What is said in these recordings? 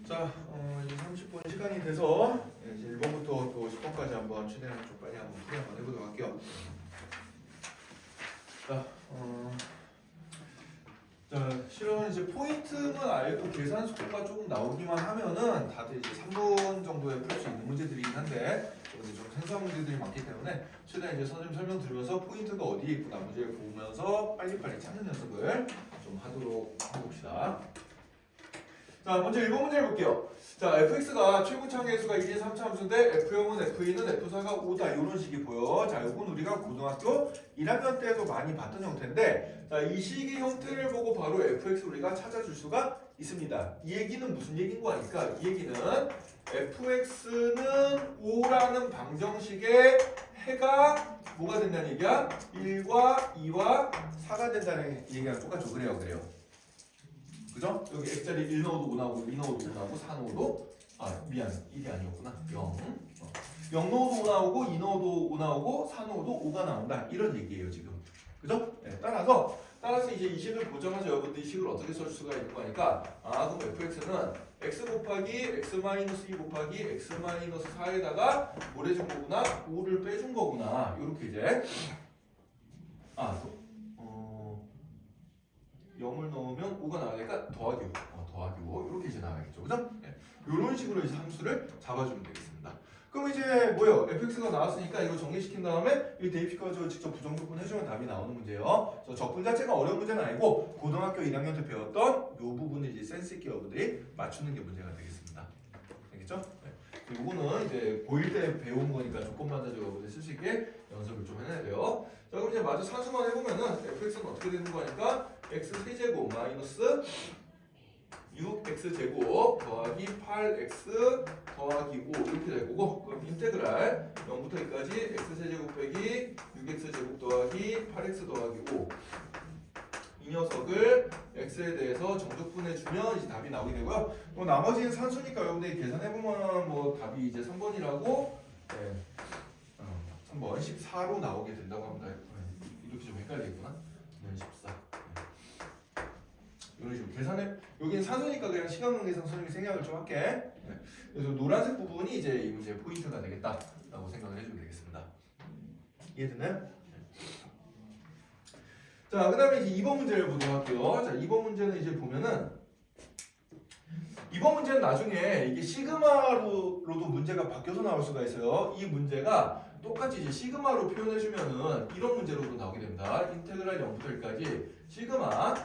자, 이제 30분 시간이 돼서 이제 1번부터 또 10번까지 한번 최대한 좀 빨리 한번 풀이 한번 해보도록 할게요. 자, 실은 이제 포인트만 알고 계산 속도가 조금 나오기만 하면은 다들 이제 3분 정도에 풀 수 있는 문제들이긴 한데 이제 좀 생소한 문제들이 많기 때문에 최대한 이제 선생님 설명 들으면서 포인트가 어디에 있구나 문제를 보면서 빨리빨리 찾는 연습을 좀 하도록 해봅시다. 자, 먼저 1번 문제 해볼게요. 자, fx가 최고차항 계수가 1, 2, 3차 함수인데 f0은 f2는 f4가 5다 이런 식이 보여. 자, 이건 우리가 고등학교 1학년 때도 많이 봤던 형태인데 자, 이 식의 형태를 보고 바로 fx 우리가 찾아줄 수가 있습니다. 이 얘기는 무슨 얘기인 거 아닐까? 이 얘기는 fx는 5라는 방정식의 해가 뭐가 된다는 얘기야? 1과 2와 4가 된다는 얘기랑 똑같죠. 그래요. 그죠? 여기 x자리 1 넣어도 5 나오고 2 넣어도 5 나오고 4 넣어도 미안 1이 아니었구나 0 0 넣어도 5 나오고 2 넣어도 5 나오고 4 넣어도 5가 나온다 이런 얘기예요 지금. 그죠? 네, 따라서 이제 이 식을 보자마자 여러분들 이 식을 어떻게 쓸 수가 있는 거니까 그럼 fx는 x 곱하기 x-2 곱하기 x-4에다가 뭘 해준 거구나? 5를 빼준 거구나 이렇게 이제 0을 넣으면 5가 나가니까 더하기 5 이렇게 이제 나가겠죠. 그죠? 네. 이런 식으로 이제 함수를 잡아주면 되겠습니다. 그럼 이제 뭐예요? fx가 나왔으니까 이거 정리시킨 다음에 이 대입시켜서 직접 부정적분 해주면 답이 나오는 문제예요. 적분 자체가 어려운 문제는 아니고 고등학교 1학년 때 배웠던 이 부분을 이제 센스 있게 여러분들이 맞추는 게 문제가 되겠습니다. 알겠죠? 네. 요거는 이제 고1 때 배운 거니까 조건만 가지고 여러분들 쓸 수 있게 연습을 좀 해놔야 돼요. 자, 그럼 이제 마저 산수만 해보면은 fx는 어떻게 되는 거니까 x 세제곱 마이너스 6x제곱 더하기 8x 더하기 5 이렇게 될 거고 그럼 인테그랄 0부터 2까지 x세제곱 빼기 6x제곱 더하기 8x 더하기 5 이 녀석을 x에 대해서 정적분해주면 이제 답이 나오게 되고요. 뭐 나머지는 산수니까 여러분들이 계산해보면 뭐 답이 이제 3번이라고 3번 14로 나오게 된다고 합니다. 이렇게 좀 헷갈리겠구나. 14 이런 식으로 계산해. 여기는 산수니까 그냥 시간관계상 선생님이 생각을 좀 할게. 그래서 노란색 부분이 이제 이 문제의 포인트가 되겠다라고 생각을 해주면 되겠습니다. 이해되나요? 자, 그 다음에 이제 2번 문제를 보도록 할게요. 자, 2번 문제는 이제 보면은 2번 문제는 나중에 이게 시그마로도 문제가 바뀌어서 나올 수가 있어요. 이 문제가 똑같이 이제 시그마로 표현해주면은 이런 문제로도 나오게 됩니다. 인테그랄 0부터 1까지 시그마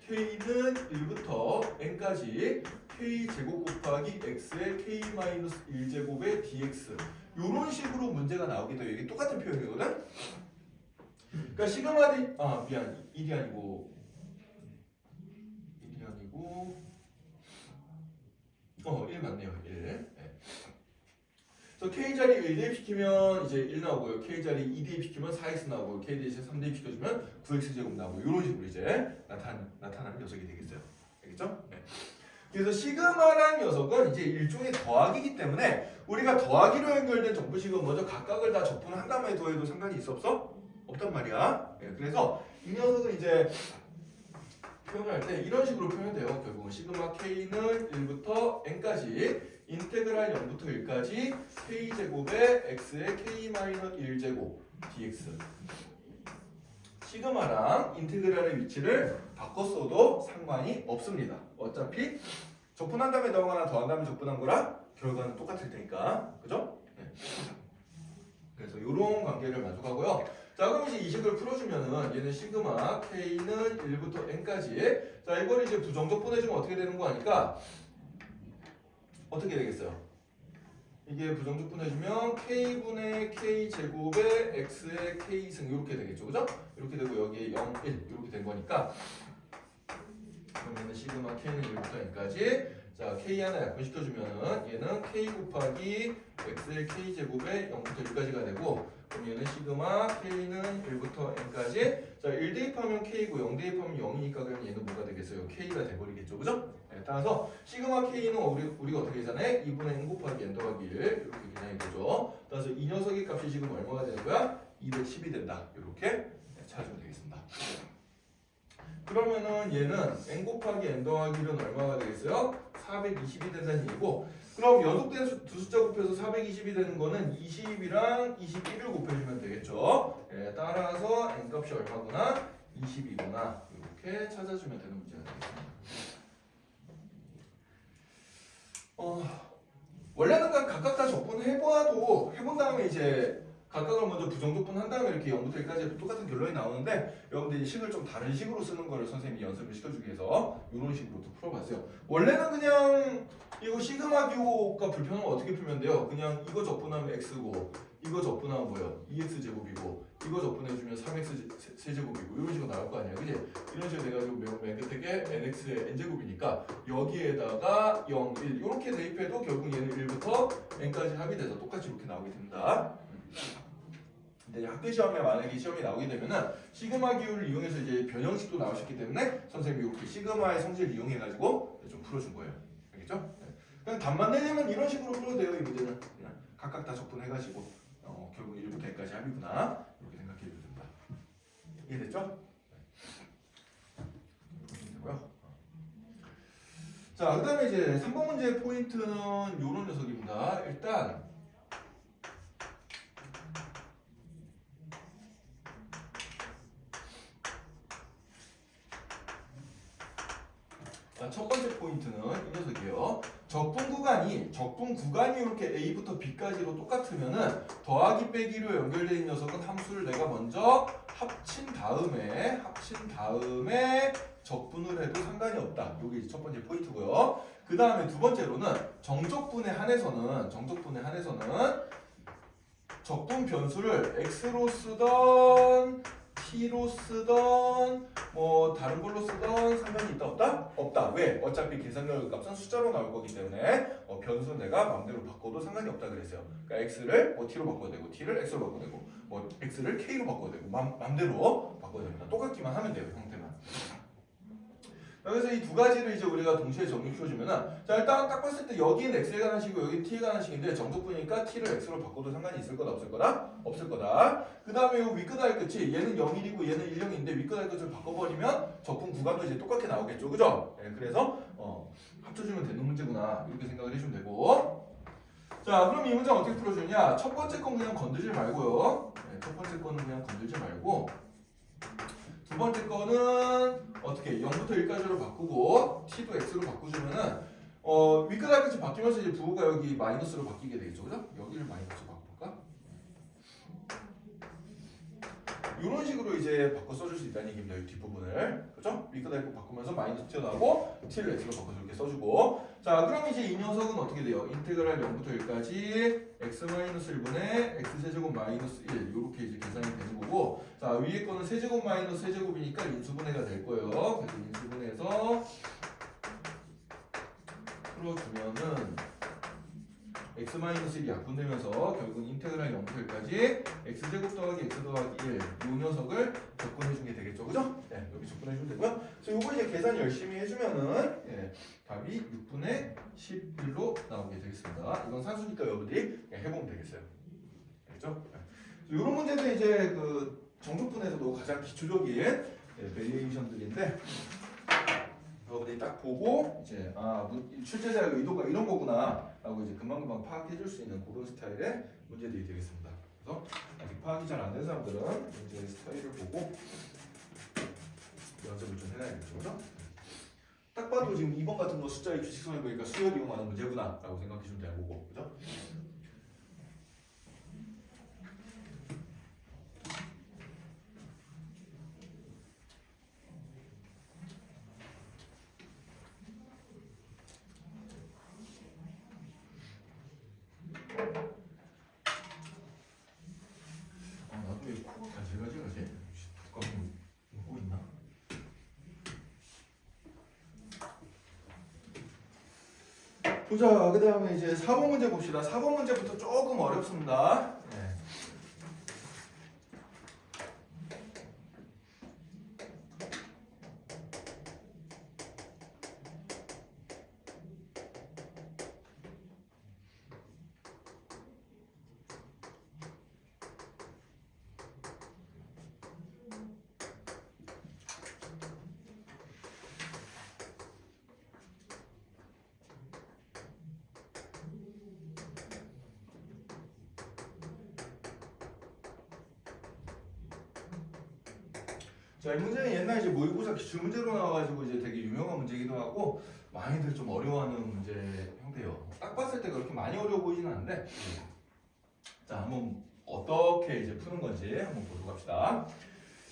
K는 1부터 N까지 K제곱 곱하기 X의 K-1제곱의 DX 이런 식으로 문제가 나오게 돼요. 이게 똑같은 표현이거든? 그러니까 시그마 D 미안 1이 아니고 1 맞네요. 1. 네. 그래서 K자리 1 대입시키면 이제 1 나오고요. K자리 2 대입시키면 4x 나오고요. K 대신 3 대입시켜주면 9x제곱 나오고 이런 식으로 이제 나타나는 녀석이 되겠어요. 알겠죠? 네. 그래서 시그마라는 녀석은 이제 일종의 더하기이기 때문에 우리가 더하기로 연결된 정부식은 먼저 각각을 다 적분을 한 다음에 더해도 상관이 있어 없어? 없단 말이야. 네. 그래서 이 녀석은 이제 표현할 때 이런 식으로 표현돼요. 결국은 시그마 K는 1부터 N까지 인테그랄 0부터 1까지 K제곱의 X의 K-1제곱 dx 시그마랑 인테그랄의 위치를 바꿨어도 상관이 없습니다. 어차피 적분한 다음에 더하거나 더한 다음에 적분한 거랑 결과는 똑같을 테니까. 그죠? 네. 그래서 이런 관계를 만족하고요. 자, 그럼 이제 이 식을 풀어주면은 얘는 시그마 K는 1부터 N까지 자, 이걸 이제 부정적분해주면 어떻게 되는 거 아니까 어떻게 되겠어요? 이게 부정적분해주면 K분의 K제곱의 X의 K승 이렇게 되겠죠. 그죠? 이렇게 되고 여기에 0, 1 이렇게 된 거니까 그럼 얘는 시그마 K는 1부터 N까지 자, K 하나 약분시켜주면은 얘는 K 곱하기 X의 K제곱의 0부터 1까지가 되고 그럼 얘는 시그마 K는 1부터 N까지 자, 1 대입하면 K고 0 대입하면 0이니까 그럼 얘는 뭐가 되겠어요? K가 돼버리겠죠. 그죠? 네, 따라서 시그마 K는 우리가 어떻게 계산해? 2분의 N 곱하기 N 더하기 1 이렇게 계산이 되죠. 따라서 이 녀석의 값이 지금 얼마가 되는 거야? 210이 된다. 이렇게 찾아주면 되겠습니다. 그러면은 얘는 n 곱하기 n 더하기 1은 얼마가 되겠어요? 420이 된다는 얘기고, 그럼 연속된 두 숫자 곱해서 420이 되는 거는 20이랑 21을 곱해주면 되겠죠. 예, 따라서 n 값이 얼마구나? 20이구나. 이렇게 찾아주면 되는 문제가 되겠습니다. 원래는 각각 다 적분해봐도 해본 다음에 이제 각각을 먼저 부정적분한 다음에 이렇게 0부터 1까지 똑같은 결론이 나오는데, 여러분들이 식을 좀 다른 식으로 쓰는 거를 선생님이 연습을 시켜주기 위해서 이런 식으로 또 풀어봤어요. 원래는 그냥 이거 시그마 기호가 불편하면 어떻게 풀면 돼요? 그냥 이거 적분하면 x고, 이거 적분하면 뭐예요? 2x 제곱이고, 이거 적분해주면 3x 세제곱이고, 이런 식으로 나올 거 아니야, 그지? 이런 식으로 돼가지고 맨 끝에 게 nx의 n제곱이니까 여기에다가 0, 1 이렇게 대입해도 결국 얘는 1부터 n까지 합의돼서 똑같이 이렇게 나오게 됩니다. 근데 학교 시험에 만약에 시험이 나오게 되면은 시그마 기호를 이용해서 이제 변형식도 나올 수 있기 때문에 선생님이 이렇게 시그마의 성질을 이용해가지고 좀 풀어준 거예요. 알겠죠? 그냥 답만 내려면 이런 식으로 풀어도 돼요. 이 문제는 그냥 각각 다 적분해가지고 결국 1부터 n까지 합이구나 이렇게 생각해주면 됩니다. 이해됐죠? 되고요. 자, 그 다음에 이제 3번 문제의 포인트는 이런 녀석입니다. 일단 첫 번째 포인트는 이 녀석이에요. 적분 구간이 이렇게 A부터 B까지로 똑같으면은 더하기 빼기로 연결된 녀석은 함수를 내가 먼저 합친 다음에 적분을 해도 상관이 없다. 이게 이제 첫 번째 포인트고요. 그 다음에 두 번째로는 정적분에 한해서는 적분 변수를 x로 쓰던 t로 쓰던 뭐 다른 걸로 쓰던 상관이 있다 없다? 없다. 왜? 어차피 계산결 값은 숫자로 나올 거기 때문에 변수는 내가 마음대로 바꿔도 상관이 없다 그랬어요. 그러니까 x를 뭐 t로 바꿔도 되고 t를 x로 바꿔도 되고 뭐 x를 k로 바꿔도 되고 마음대로 바꿔도 됩니다. 똑같기만 하면 돼요. 형태만. 그래서 이 두 가지를 이제 우리가 동시에 정리시켜주면은, 자, 일단 딱 봤을 때 여기는 x에 관한 식이고 여기는 t에 관한 식인데 정적분이니까 t를 x로 바꿔도 상관이 있을 거다 없을 거다? 없을 거다. 그 다음에 요 윗끝 아래끝이 얘는 0일이고 얘는 1,0인데 윗끝 아래끝을 바꿔버리면 적분 구간도 이제 똑같게 나오겠죠, 그죠? 네, 그래서 합쳐주면 되는 문제구나 이렇게 생각을 해주면 되고. 자, 그럼 이 문제는 어떻게 풀어주냐? 첫 번째 건 그냥 건들지 말고요. 네, 첫 번째 거는 그냥 건들지 말고. 두 번째 거는 어떻게 0부터 1까지로 바꾸고 t도 x로 바꾸주면은 윗끝 아래끝이 바뀌면서 이제 부호가 여기 마이너스로 바뀌게 되겠죠, 그죠? 여기를 마이너스로 바꿔볼까? 이런 식으로 이제 바꿔 써줄 수 있다는 얘기입니다. 이 뒷부분을, 그죠? 윗끝 아래끝 바꾸면서 마이너스 튀어나오고 t를 x로 바꿔서 이렇게 써주고. 자, 그럼 이제 이 녀석은 어떻게 돼요? 인테그랄 0부터 1까지 x-1분의 x세제곱 마이너스 1 이렇게 이제 계산이 되는 거고, 자, 위에 거는 세제곱 마이너스 세제곱이니까 인수분해가 될 거예요. 그래서 인수분해해서 풀어주면은 x-1이 약분되면서 결국은 인테그랄 0부터 1까지 x제곱 더하기 x 더하기 1 이 녀석을 적분해준 게 되겠죠, 그죠? 네, 여기 적분해주면 되고요. 그래서 요거 이제 계산 열심히 해주면은 답이 6분의 11로 나오게 되겠습니다. 이건 산수니까 여러분들이 해보면 되겠어요. 알겠죠? 이런 문제는 이제 그 정적분에서도 가장 기초적인 베리에이션들인데, 여러분들이 딱 보고 이제 출제자의 의도가 이런 거구나 라고 이제 금방금방 파악해줄 수 있는 그런 스타일의 문제들이 되겠습니다. 그래서 아직 파악이 잘 안 된 사람들은 문제의 스타일을 보고 연습을 좀 해놔야겠죠, 그죠? 딱 봐도 지금 2번 같은 거 숫자의 규칙성을 보니까 수열 이용하는 문제구나 라고 생각해주면 되는 거고, 그죠? 나도 왜 코가 가지가지가지? 두꺼운 거 있나? 보자. 그 다음에 이제 4번 문제 봅시다. 4번 문제부터 조금 어렵습니다. 네. 자, 이 문제는 옛날 이제 모의고사 기출 문제로 나와가지고 이제 되게 유명한 문제이기도 하고 많이들 좀 어려워하는 문제 형태예요. 딱 봤을 때 그렇게 많이 어려워 보이지는 않는데, 자, 한번 어떻게 이제 푸는 건지 한번 보도록 합시다.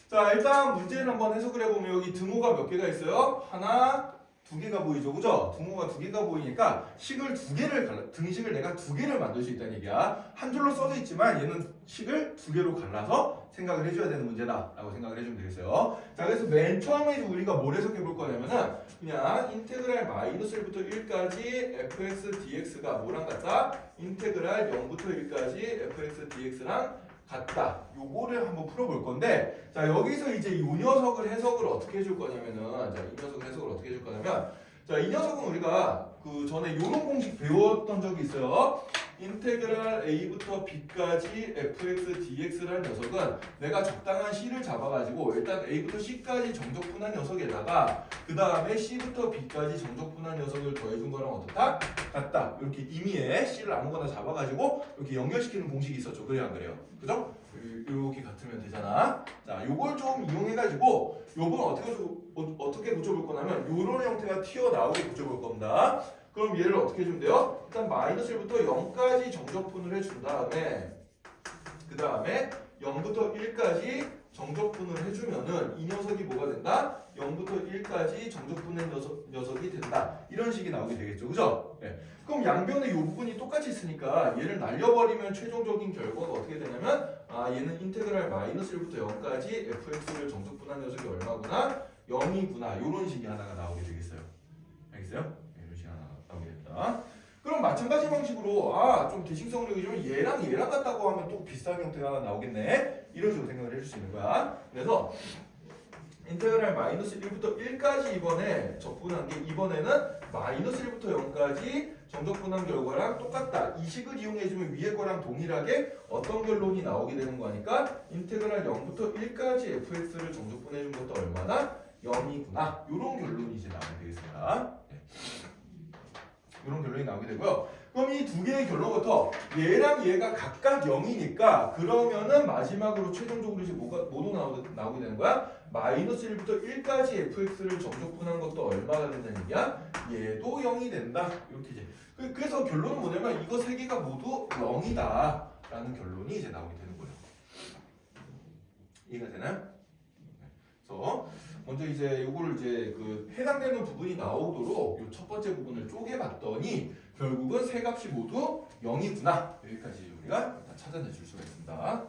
자, 일단 문제를 한번 해석을 해보면 여기 등호가 몇 개가 있어요? 하나, 두 개가 보이죠, 그죠? 등호가 두 개가 보이니까 식을 두 개를 등식을 내가 두 개를 만들 수 있다는 얘기야. 한 줄로 써져 있지만 얘는 식을 두 개로 갈라서 생각을 해줘야 되는 문제다라고 생각을 해주면 되겠어요. 자, 그래서 맨 처음에 우리가 뭘 해석해 볼 거냐면은 그냥 인테그랄 마이너스 1부터 1까지 fx dx가 뭐랑 같다? 인테그랄 0부터 1까지 fx dx랑 같다. 요거를 한번 풀어볼 건데, 자, 여기서 이제 이 녀석을 해석을 어떻게 해줄 거냐면은, 자, 이 녀석을 해석을 어떻게 해줄 거냐면, 자, 이 녀석은 우리가 그 전에 요런 공식 배웠던 적이 있어요. 인테그랄 a부터 b까지 fx dx라는 녀석은 내가 적당한 c를 잡아가지고 일단 a부터 c까지 정적분한 녀석에다가 그 다음에 c부터 b까지 정적분한 녀석을 더해준 거랑 어떻다? 같다. 이렇게 임의의 c를 아무거나 잡아가지고 이렇게 연결시키는 공식이 있었죠. 그래요, 안 그래요? 그죠? 이렇게 같으면 되잖아. 자, 요걸 좀 이용해가지고 요걸 어떻게 붙여볼 거냐면 요런 형태가 튀어나오게 붙여볼 겁니다. 그럼 얘를 어떻게 해주면 돼요? 일단 마이너스 1부터 0까지 정적분을 해준 다음에 그 다음에 0부터 1까지 정적분을 해주면은 이 녀석이 뭐가 된다? 0부터 1까지 정적분의 녀석이 된다. 이런 식이 나오게 되겠죠. 그죠? 네. 그럼 양변의 이 부분이 똑같이 있으니까 얘를 날려버리면 최종적인 결과가 어떻게 되냐면 얘는 인테그랄 마이너스 1부터 0까지 fx를 정적분한 녀석이 얼마구나? 0이구나. 이런 식이 하나가 나오게 되겠어요. 알겠어요? 이런 식이 하나 나오게 됩니다. 그럼 마찬가지 방식으로 좀 대칭성을 여기면 얘랑 같다고 하면 또 비슷한 형태가 하나 나오겠네. 이런 식으로 생각을 해줄 수 있는 거야. 그래서 인테그랄 마이너스 1부터 1까지 이번에 적분한 게 이번에는 마이너스 1부터 0까지 정적분한 결과랑 똑같다. 이 식을 이용해주면 위에 거랑 동일하게 어떤 결론이 나오게 되는 거니까 인테그랄 0부터 1까지 fx를 정적분해준 것도 얼마나? 0이구나. 이런 결론이 이제 나오게 되겠습니다. 이런 결론이 나오게 되고요. 그럼 이 두 개의 결론부터 얘랑 얘가 각각 0이니까 그러면은 마지막으로 최종적으로 이제 뭐도 나오게 되는 거야? 마이너스 1부터 1까지 fx를 정적분한 것도 얼마가 된다는 얘기야? 얘도 0이 된다. 이렇게 이제. 그래서 결론은 뭐냐면 이거 세 개가 모두 0이다 라는 결론이 이제 나오게 되는 거예요. 이해가 되나요? 그래서 먼저 이제 요거를 이제 그 해당되는 부분이 나오도록 요 첫 번째 부분을 쪼개봤더니 결국은 세 값이 모두 0이구나. 여기까지 우리가 일단 찾아내줄 수가 있습니다.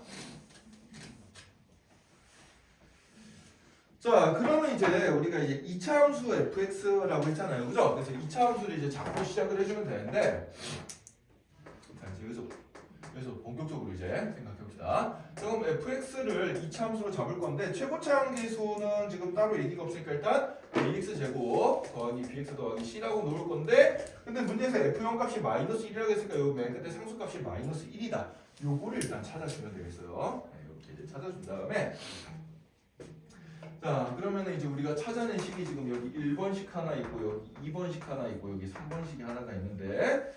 자, 그러면 이제 우리가 이제 2차 함수 fx라고 했잖아요. 그죠? 그래서 2차 함수를 이제 잡고 시작을 해주면 되는데, 자, 이제 여기서 본격적으로 이제 생각해봅시다. 그럼 fx를 2차 함수로 잡을 건데, 최고차 함계수는 지금 따로 얘기가 없으니까 일단 ax 제곱 더하기 bx 더하기 c라고 놓을 건데, 근데 문제에서 f0 값이 마이너스 1이라고 했으니까 여기 맨 끝에 상수 값이 마이너스 1이다. 요거를 일단 찾아주면 되겠어요. 이렇게 이제 찾아준 다음에, 자, 그러면 이제 우리가 찾아낸 식이 지금 여기 1번식 하나 있고 여기 2번식 하나 있고 여기 3번식이 하나가 있는데,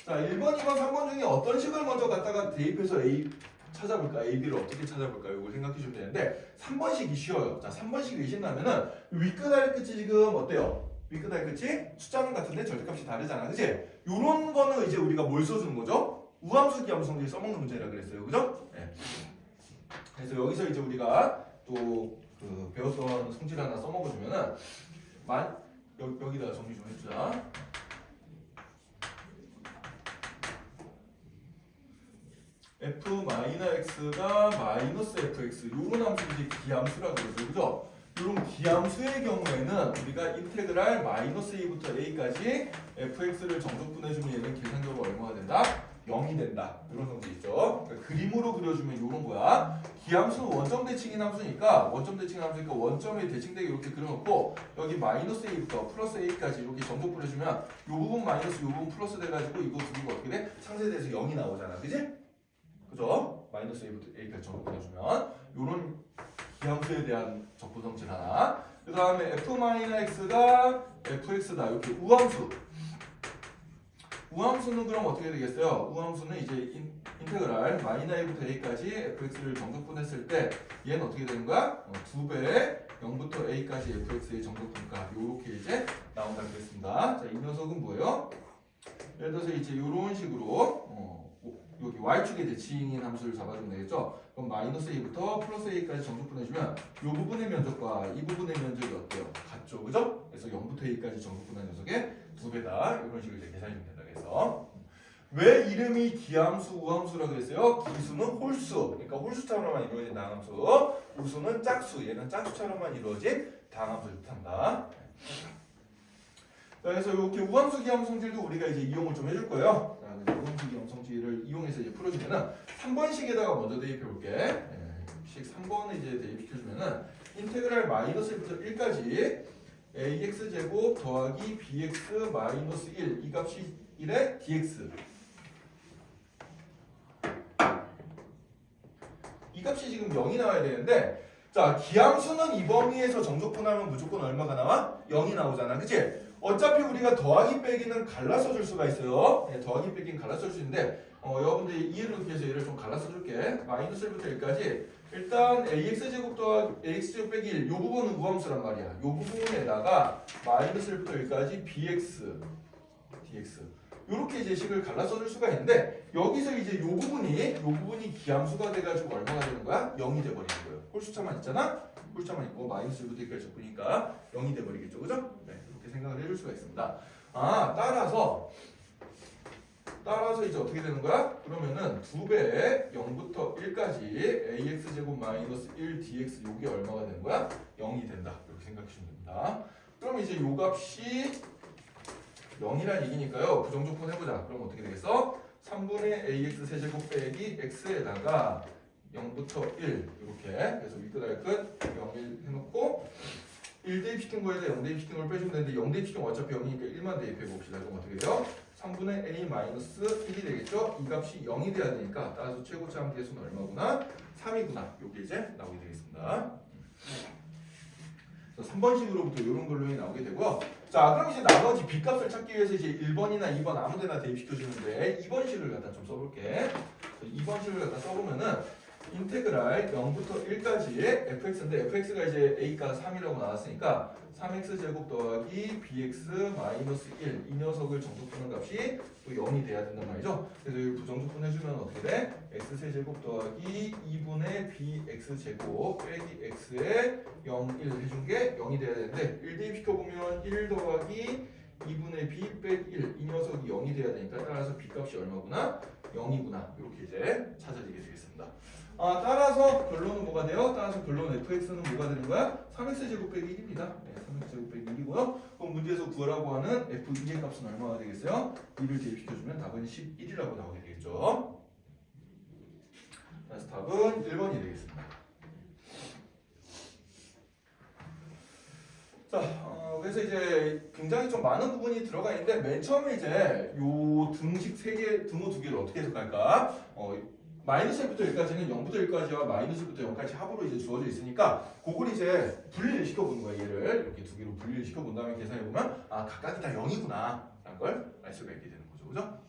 자, 1번, 2번, 3번 중에 어떤 식을 먼저 갖다가 대입해서 A 찾아볼까? AB를 어떻게 찾아볼까? 이걸 생각해 주면 되는데 3번식이 쉬워요. 자, 3번식이 왜 쉽냐면은 윗끝 아래끝이 지금 어때요? 윗끝 아래끝이 숫자는 같은데 절대값이 다르잖아. 그치? 요런 거는 이제 우리가 뭘 써주는 거죠? 우함수 기함수 성질 써먹는 문제라 그랬어요. 그죠? 네. 그래서 여기서 이제 우리가 또 그 배웠던 성질 하나 써먹어주면은 여기다가 정리 좀 해주자. f-x가 마이너스 fx 요런 함수인지 기함수라고 그러죠. 그죠? 요런 기함수의 경우에는 우리가 인테그랄 마이너스 a부터 a까지 fx를 정적분해주면 얘는 계산적으로 얼마가 된다? 0이 된다. 이런 성질 있죠. 그러니까 그림으로 그려주면 이런 거야. 기함수는 원점 대칭인 함수니까 원점에 대칭되게 이렇게 그려놓고 여기 마이너스 a부터 플러스 a까지 이렇게 정적분해주면 이 부분 마이너스 이 부분 플러스 돼가지고 이거 두 개가 어떻게 돼? 상쇄돼서 0이 나오잖아. 그지? 그죠? 마이너스 a부터 a까지 정적분해주면 이런 기함수에 대한 적분 성질 하나. 그 다음에 f-x가 fx다. 이렇게 우함수. 우함수는 그럼 어떻게 되겠어요? 우함수는 이제 인테그랄 마이너 a부터 a까지 fx를 정적분했을 때 얘는 어떻게 되는 거야? 2배 0부터 a까지 fx의 정적분가 요렇게 이제 나온다 그랬습니다. 자, 이 녀석은 뭐예요? 예를 들어서 이제 이런 식으로 여기 y축의 대칭인 함수를 잡아주면 되겠죠? 그럼 마이너스 a부터 플러스 a까지 정적분해주면 이 부분의 면적과 이 부분의 면적이 어때요? 같죠, 그죠? 그래서 0부터 a까지 정적분한 녀석의 2배다 이런 식으로 이제 계산이 된다. 그래서 왜 이름이 기함수, 우함수라고 했어요? 기수는 홀수, 그러니까 홀수처럼만 이루어진 다항함수, 우수는 짝수, 얘는 짝수처럼만 이루어진 다항함수를 뜻한다. 그래서 이렇게 우함수, 기함수 성질도 우리가 이제 이용을 좀 해줄 거예요. 자, 그래서 우함수, 기함수 성질을 이용해서 이제 풀어주면은 3번식에다가 먼저 대입해 볼게. 식 3번을 이제 대입시켜주면은 인테그랄 마이너스 1부터 1까지 ax 제곱 더하기 bx 마이너스 1 이 값이 1의 dx 이 값이 지금 0이 나와야 되는데 자 기함수는 이 범위에서 정적분하면 무조건 얼마가 나와? 0이 나오잖아, 그치? 어차피 우리가 더하기 빼기는 갈라서 줄 수가 있어요. 네, 더하기 빼기는 갈라서 줄 수 있는데 여러분들 이해를 위해서 얘를 좀 갈라서 줄게. 마이너스 1부터 1까지 일단 ax 제곱 더하기 ax 제곱 빼기 1 이 부분은 우함수란 말이야. 이 부분에다가 마이너스 1부터 1까지 bx dx 이렇게 이제 식을 갈라서 줄 수가 있는데 여기서 이제 이 부분이 기함수가 돼가지고 얼마가 되는 거야? 0이 돼버리는 거예요. 홀수차만 있잖아? 홀수차만 있고 마이너스 1부터 1까지 적으니까 0이 돼버리겠죠, 그죠? 네, 이렇게 생각을 해줄 수가 있습니다. 따라서 이제 어떻게 되는 거야? 그러면은 2배 0부터 1까지 ax 제곱 마이너스 1 dx 요게 얼마가 되는 거야? 0이 된다. 이렇게 생각하시면 됩니다. 그럼 이제 요 값이 0이란 얘기니까요. 부정적분 해보자. 그럼 어떻게 되겠어? 3분의 ax 세제곱 빼기 x에다가 0부터 1 이렇게 그래서 윗끝 아래끝 0, 1 해놓고 1 대입시킨 거에다 0 대입시킨 걸 빼주면 되는데 0 대입시키면 어차피 0이니까 1만 대입해 봅시다. 그럼 어떻게 돼요? 3분의 a 마이너스 1이 되겠죠? 이 값이 0이 돼야 되니까 따라서 최고차 함계수는 얼마구나? 3이구나. 이게 이제 나오게 되겠습니다. 3번식으로부터 이런 걸로 나오게 되고요. 자, 그럼 이제 나머지 b값을 찾기 위해서 이제 1번이나 2번 아무데나 대입시켜주는데 2번식을 갖다 좀 써볼게. 2번식을 갖다 써보면은 인테그랄 0부터 1까지의 fx인데 fx가 이제 a가 3이라고 나왔으니까 3x 제곱 더하기 bx 마이너스 1 이 녀석을 정적분한 값이 또 0이 돼야 된단 말이죠. 그래서 이 부정적분 해주면 어떻게 돼? x 세제곱 더하기 2분의 bx 제곱 빼기 x에 0, 1 해준 게 0이 돼야 되는데 1 대입시켜보면 1 더하기 2분의 b 빼기 1 이 녀석이 0이 돼야 되니까 따라서 b값이 얼마구나? 0이구나. 이렇게 이제 찾아지게 되겠습니다. 따라서 결론은 뭐가 돼요? 따라서 결론 fx는 뭐가 되는 거야? 3x 제곱 빼기 1입니다. 네, 3x 제곱 빼기 1이고요. 그럼 문제에서 구하라고 하는 f2의 값은 얼마가 되겠어요? 2를 대입시켜주면 답은 11이라고 나오게 되겠죠. 그래서 답은 1번이 되겠습니다. 자, 그래서 이제 굉장히 좀 많은 부분이 들어가 있는데 맨 처음에 이제 요 등식 3개, 등호 2개를 어떻게 해석할까? 마이너스 1부터 1까지는 0부터 1까지와 마이너스 1부터 0까지 합으로 이제 주어져 있으니까 그걸 이제 분리를 시켜보는 거야. 얘를 이렇게 2개로 분리를 시켜본 다음에 계산해보면 각각이 다 0이구나 라는 걸 알 수가 있게 되는 거죠. 그죠?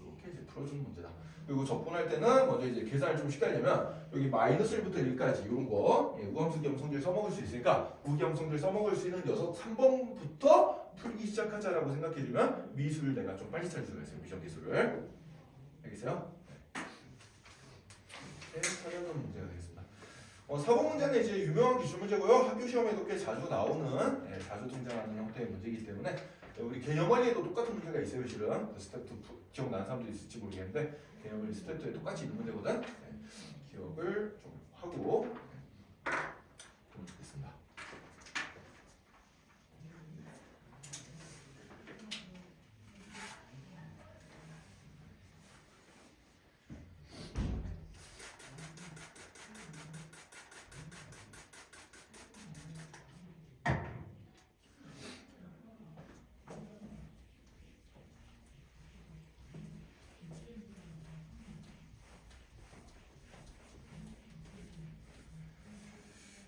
이렇게 이제 풀어주는 문제다. 그리고 접근할 때는 먼저 이제 계산을 좀 시키려면 여기 마이너스 1부터 1까지 이런 거 우함수 기함 성질 써먹을 수 있으니까 우기함 성질 써먹을 수 있는 녀석 3번부터 풀기 시작하자라고 생각해주면 미수를 내가 좀 빨리 찾을 수가 있어요. 미션 미수를. 알겠어요? 찾아보는 문제가 되겠습니다. 4번 문제는 이제 유명한 기출 문제고요. 학교 시험에도 꽤 자주 나오는, 자주 등장하는 형태의 문제이기 때문에 우리 개념원리에도 똑같은 문제가 있어요, 실은. 스텝 2 기억나는 사람도 있을지 모르겠는데 개념원리 스텝 2에 똑같이 있는 문제거든. 기억을 좀 하고 보면 좋겠습니다.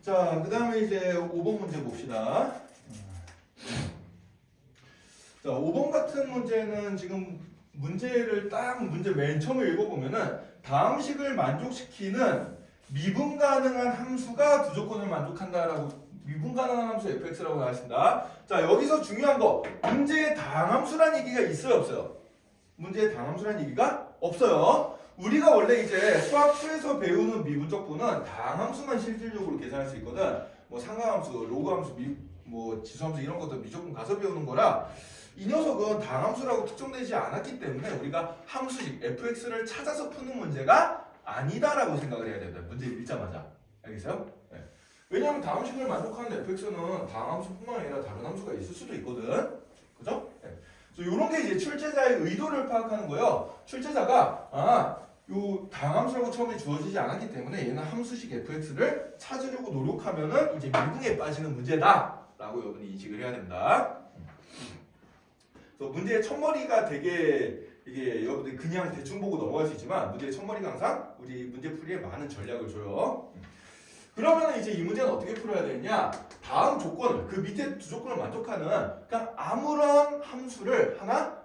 자, 그 다음에 이제 5번 문제 봅시다. 자, 5번 같은 문제는 지금 문제를 딱 문제 맨 처음에 읽어보면은 다음 식을 만족시키는 미분 가능한 함수가 두 조건을 만족한다라고 미분 가능한 함수 fx라고 나왔습니다. 자 여기서 중요한 거 문제에 다항함수란 얘기가 있어요 없어요? 문제에 다항함수란 얘기가 없어요. 우리가 원래 이제 수학 2에서 배우는 미분적분은 다항함수만 실질적으로 계산할 수 있거든. 뭐 상가함수, 로그함수, 뭐 지수함수 이런 것도 미적분 가서 배우는 거라 이 녀석은 다항함수라고 특정되지 않았기 때문에 우리가 함수식 fx를 찾아서 푸는 문제가 아니다라고 생각을 해야 됩니다. 문제를 읽자마자. 알겠어요? 네. 왜냐하면 다항식을 만족하는 fx는 다항함수뿐만 아니라 다른 함수가 있을 수도 있거든. 그죠? 네. 이런 게 이제 출제자의 의도를 파악하는 거예요. 출제자가 요 다항함수라고 처음에 주어지지 않았기 때문에 얘는 함수식 fx를 찾으려고 노력하면은 이제 미분에 빠지는 문제다라고 여러분이 인식을 해야 됩니다. 그래서 문제의 첫머리가 되게 이게 여러분들 그냥 대충 보고 넘어갈 수 있지만 문제의 첫머리가 항상 우리 문제 풀이에 많은 전략을 줘요. 그러면 이제 이 문제는 어떻게 풀어야 되느냐? 다음 조건을 그 밑에 두 조건을 만족하는 그냥 아무런 함수를 하나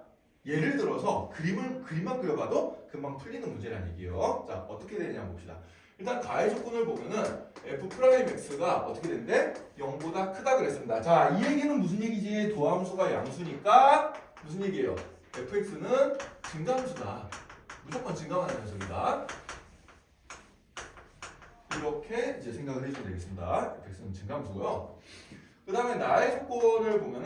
예를 들어서 그림만 그려봐도 금방 풀리는 문제란 얘기예요. 자 어떻게 되느냐 봅시다. 일단 가해 조건을 보면은 f'x가 어떻게 된대? 0보다 크다 그랬습니다. 자 이 얘기는 무슨 얘기지? 도함수가 양수니까 무슨 얘기예요? fx는 증가함수다. 무조건 증가하는 녀석이다. 이렇게 이제 생각을 해주면 되겠습니다. fx는 증가함수고요. 그 다음에 나의 조건을 보면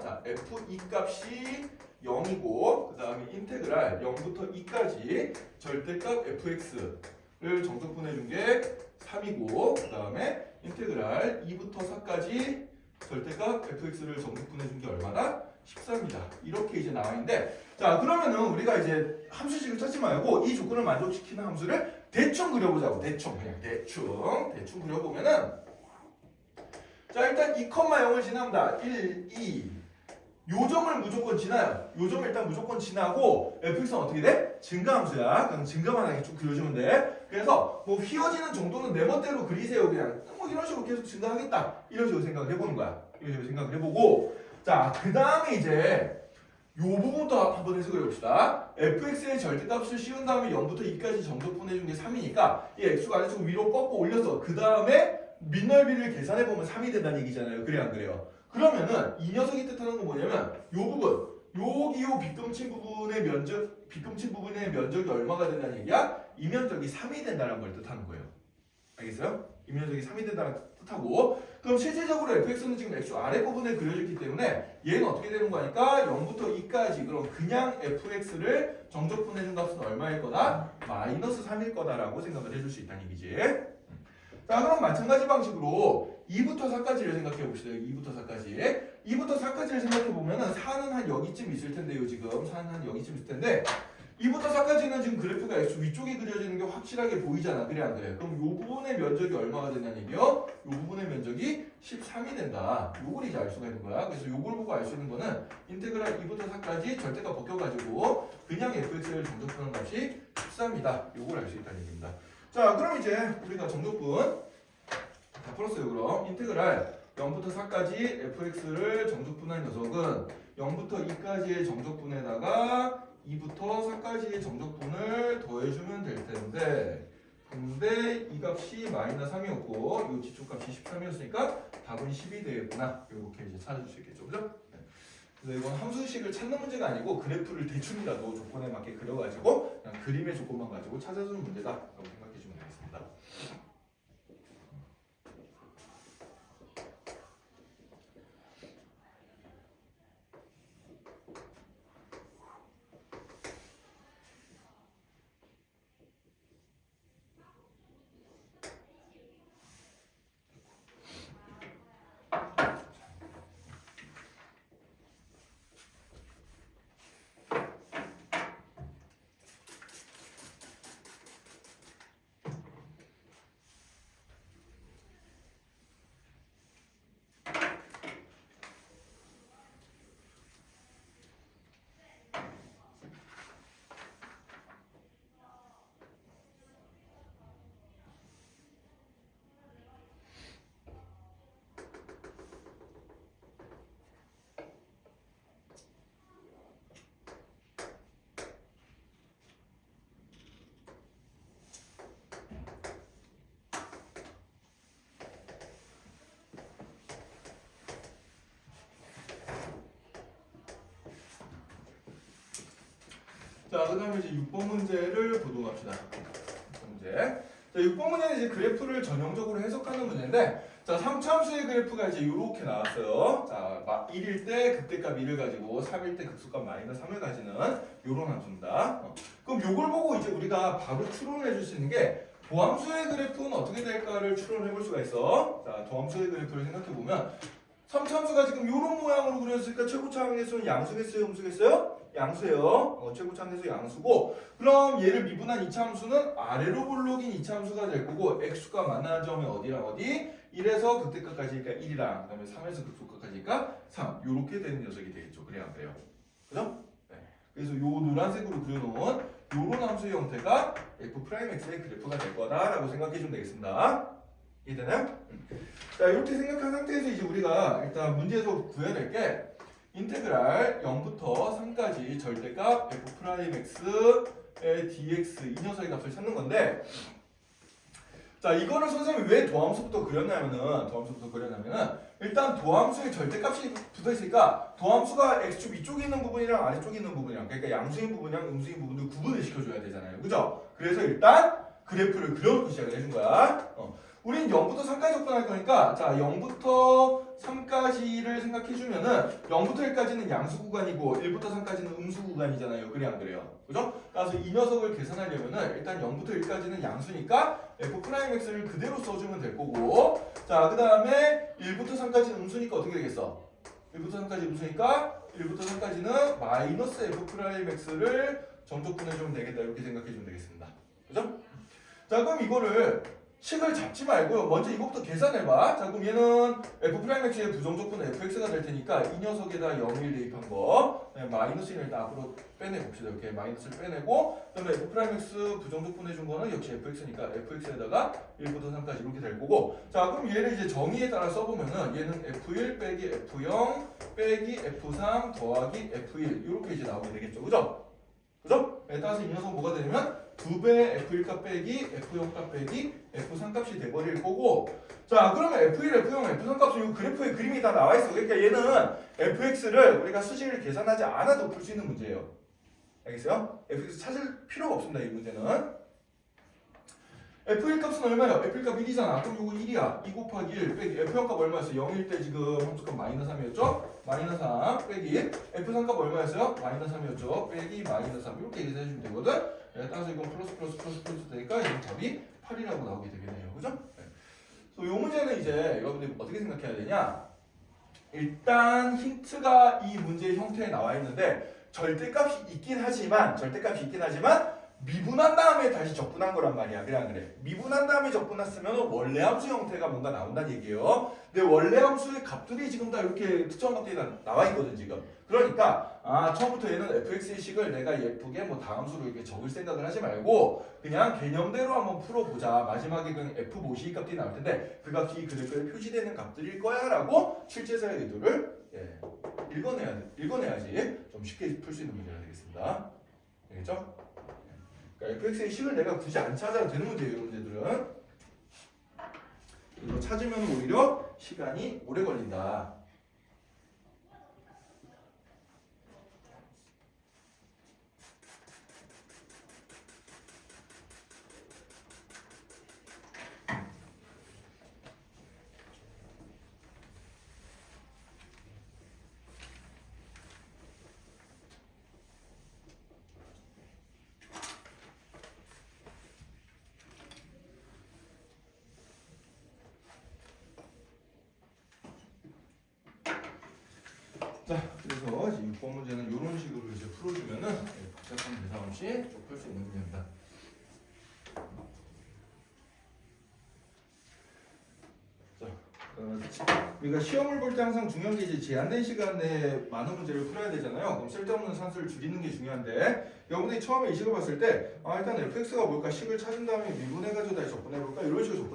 자 f2 값이 0이고 그 다음에 인테그랄 0부터 2까지 절대값 fx를 정적분해 준 게 3이고 그 다음에 인테그랄 2부터 4까지 절대값 fx를 정적분해 준 게 얼마다? 13이다. 이렇게 이제 나와 있는데 자 그러면은 우리가 이제 함수식을 찾지 말고 이 조건을 만족시키는 함수를 대충 그려보자고. 대충 그려보면은 자 일단 2,0을 지납니다. 1, 2 요 점을 무조건 지나요. 요 점을 일단 무조건 지나고 fx는 어떻게 돼? 증가함수야. 그냥 증가만 쭉 그려주면 돼. 그래서 뭐 휘어지는 정도는 내 멋대로 그리세요. 그냥 뭐 이런 식으로 계속 증가하겠다. 이런 식으로 생각을 해보는 거야. 이런 식으로 생각을 해보고 자 그 다음에 이제 요 부분부터 한번 해석을 해봅시다. fx의 절대값을 씌운 다음에 0부터 2까지 정적분해준 게 3이니까 이 x가 아래쪽 위로 꺾고 올려서 그 다음에 밑넓이를 계산해보면 3이 된다는 얘기잖아요. 그래 안 그래요? 그러면은 이 녀석이 뜻하는 건 뭐냐면 요 부분 여기 요 빗금친 부분의 면적이 얼마가 된다는 얘기야? 이 면적이 3이 된다는 걸 뜻하는 거예요. 알겠어요? 이 면적이 3이 된다는 뜻하고 그럼 실질적으로 fx는 지금 x 아랫부분에 그려졌기 때문에 얘는 어떻게 되는 거니까 0부터 2까지 그럼 그냥 fx를 정적분해준 값은 얼마일 거다? 마이너스 3일 거다라고 생각을 해줄 수 있다는 얘기지. 자 그럼 마찬가지 방식으로 2부터 4까지를 생각해 봅시다. 2부터 4까지 2부터 4까지를 생각해 보면은 4는 한 여기쯤 있을 텐데요. 지금 4는 한 여기쯤 있을 텐데 2부터 4까지는 지금 그래프가 x 위쪽에 그려지는 게 확실하게 보이잖아. 그래 안 그래? 그럼 이 부분의 면적이 얼마가 된다는 얘기요? 이 부분의 면적이 13이 된다. 요걸 이제 알 수가 있는 거야. 그래서 요걸 보고 알 수 있는 거는 인테그랄 2부터 4까지 절대값 벗겨가지고 그냥 fx를 정적분한 값이 13이다. 요걸 알 수 있다는 얘기입니다. 자 그럼 이제 우리가 정적분 다 풀었어요. 그럼 인테그랄 0부터 4까지 fx를 정적분한 녀석은 0부터 2까지의 정적분에다가 2부터 4까지의 정적분을 더해주면 될 텐데 근데 이 값이 마이너스 3이었고 이 지초값이 13이었으니까 답은 10이 되겠구나. 이렇게 이제 찾을 수 있겠죠. 그죠? 네. 그래서 이건 함수식을 찾는 문제가 아니고 그래프를 대충이라도 조건에 맞게 그려가지고 그냥 그림의 조건만 가지고 찾아주는 문제다라고 생각해 주면 되겠습니다. 자, 그 다음에 이제 6번 문제를 보도록 합시다. 6번 문제. 자, 6번 문제는 이제 그래프를 전형적으로 해석하는 문제인데, 자, 3차함수의 그래프가 이제 이렇게 나왔어요. 자, 1일 때 극대값 1을 가지고 3일 때 극소값 마이너스 3을 가지는 요런 함수입니다. 그럼 요걸 보고 이제 우리가 바로 추론을 해줄 수 있는 게 도함수의 그래프는 어떻게 될까를 추론해 볼 수가 있어. 자, 도함수의 그래프를 생각해 보면 3차함수가 지금 이런 모양으로 그려졌으니까 최고차 함수는 양수겠어요, 음수겠어요? 양수예요. 최고차 함수 양수고, 그럼 얘를 미분한 2차 함수는 아래로 볼록인 2차 함수가 될 거고, x가 만나는 점이 어디랑 어디? 1에서 극대값까지니까 1이랑, 그 다음에 3에서 극소값까지니까 3. 요렇게 되는 녀석이 되겠죠. 그래야 안 그래요? 그죠? 네. 그래서 요 노란색으로 그려놓은 요런 함수의 형태가 f'x의 그래프가 될 거다라고 생각해 주면 되겠습니다. 이해되나요? 자, 이렇게 생각한 상태에서 이제 우리가 일단 문제에서 구해야 될 게 인테그랄 0부터 3까지 절대값 f'x의 dx 이 녀석의 값을 찾는 건데, 자, 이거를 선생님이 왜 도함수부터 그렸냐면은 일단 도함수의 절대값이 붙어 있으니까 도함수가 x축 위쪽에 있는 부분이랑 아래쪽에 있는 부분이랑, 그러니까 양수인 부분이랑 음수인 부분도 구분을 시켜줘야 되잖아요. 그죠? 그래서 일단 그래프를 그려놓고 시작을 해준 거야. 우린 0부터 3까지 접근할 거니까, 자, 0부터 3까지를 생각해주면은 0부터 1까지는 양수 구간이고 1부터 3까지는 음수 구간이잖아요. 그래 안 그래요? 그죠? 그래서 이 녀석을 계산하려면은 일단 0부터 1까지는 양수니까 f'x를 그대로 써주면 될 거고, 자, 그 다음에 1부터 3까지는 음수니까 어떻게 되겠어? 1부터 3까지 음수니까 1부터 3까지는 마이너스 f'x를 정적분해주면 되겠다. 이렇게 생각해주면 되겠습니다. 그죠? 자, 그럼 이거를 식을 잡지 말고요. 먼저 이것부터 계산해봐. 자, 그럼 얘는 f'x의 부정적분 fx가 될 테니까 이 녀석에다 0을 대입한 거, 마이너스 1을 일단 앞으로 빼내봅시다. 이렇게 마이너스를 빼내고, 그 다음에 f'x 부정적분 해준 거는 역시 fx니까 fx에다가 1부터 3까지 이렇게 될 거고, 자, 그럼 얘를 이제 정의에 따라 써보면은 얘는 f1 빼기 f0 빼기 f3 더하기 f1 이렇게 이제 나오게 되겠죠. 그죠? 그죠? 따라서 이 녀석은 뭐가 되냐면 2배 f1값 빼기 f0값 빼기 f3값이 돼버릴 거고, 자, 그러면 f1, f0, f3 값은 이 그래프에 그림이 다 나와 있어. 그러니까 얘는 fx를 우리가 수식을 계산하지 않아도 풀 수 있는 문제예요. 알겠어요? fx 찾을 필요가 없습니다. 이 문제는. f1 값은 얼마예요? f1 값 1이잖아. 그럼 이거 1이야. 2 곱하기 1 빼기 f0 값 얼마였어? 0일 때 지금 함수값 마이너스 3이었죠? 마이너스 3 빼기 f3 값 얼마였어요? 마이너스 3이었죠? 빼기 마이너스 3 이렇게 계산해주면 되거든? 따라서 이건 플러스 되니까 이건 답이 8이라고 나오게 되겠네요. 그죠? 네. 그래서 이 문제는 이제 여러분들이 어떻게 생각해야 되냐? 일단 힌트가 이 문제의 형태에 나와 있는데 절대값이 있긴 하지만 미분한 다음에 다시 적분한 거란 말이야. 그래 안 그래? 미분한 다음에 적분했으면 원래 함수 형태가 뭔가 나온다는 얘기예요. 근데 원래 함수의 값들이 지금 다 이렇게 특정한 값들이 나와 있거든 지금. 그러니까 처음부터 얘는 fx의 식을 내가 예쁘게 뭐 다함수로 이렇게 적을 생각을 하지 말고 그냥 개념대로 한번 풀어보자. 마지막에 그 f 모시기 값들이 나올 텐데 그 값이 이 그래프에 표시되는 값들일 거야라고 실제사의 의도를 읽어내야지 좀 쉽게 풀 수 있는 문제가 되겠습니다. 알겠죠? 그러니까 fx의 식을 내가 굳이 안 찾아도 되는 문제예요. 이런 문제들은. 이거 찾으면 오히려 시간이 오래 걸린다. 자, 그래서 이제 6번 문제는 이런 식으로 이제 풀어주면은 복잡한 대상 없이 좀 풀 수 있는 문제입니다. 자, 우리가 시험을 볼 때 항상 중요한 게 이제 제한된 시간 내에 많은 문제를 풀어야 되잖아요. 그럼 쓸데없는 산수를 줄이는 게 중요한데 여러분들이 처음에 이 식을 봤을 때 일단 fx가 뭘까 식을 찾은 다음에 미분해가지고 다시 접근해볼까 이런 식으로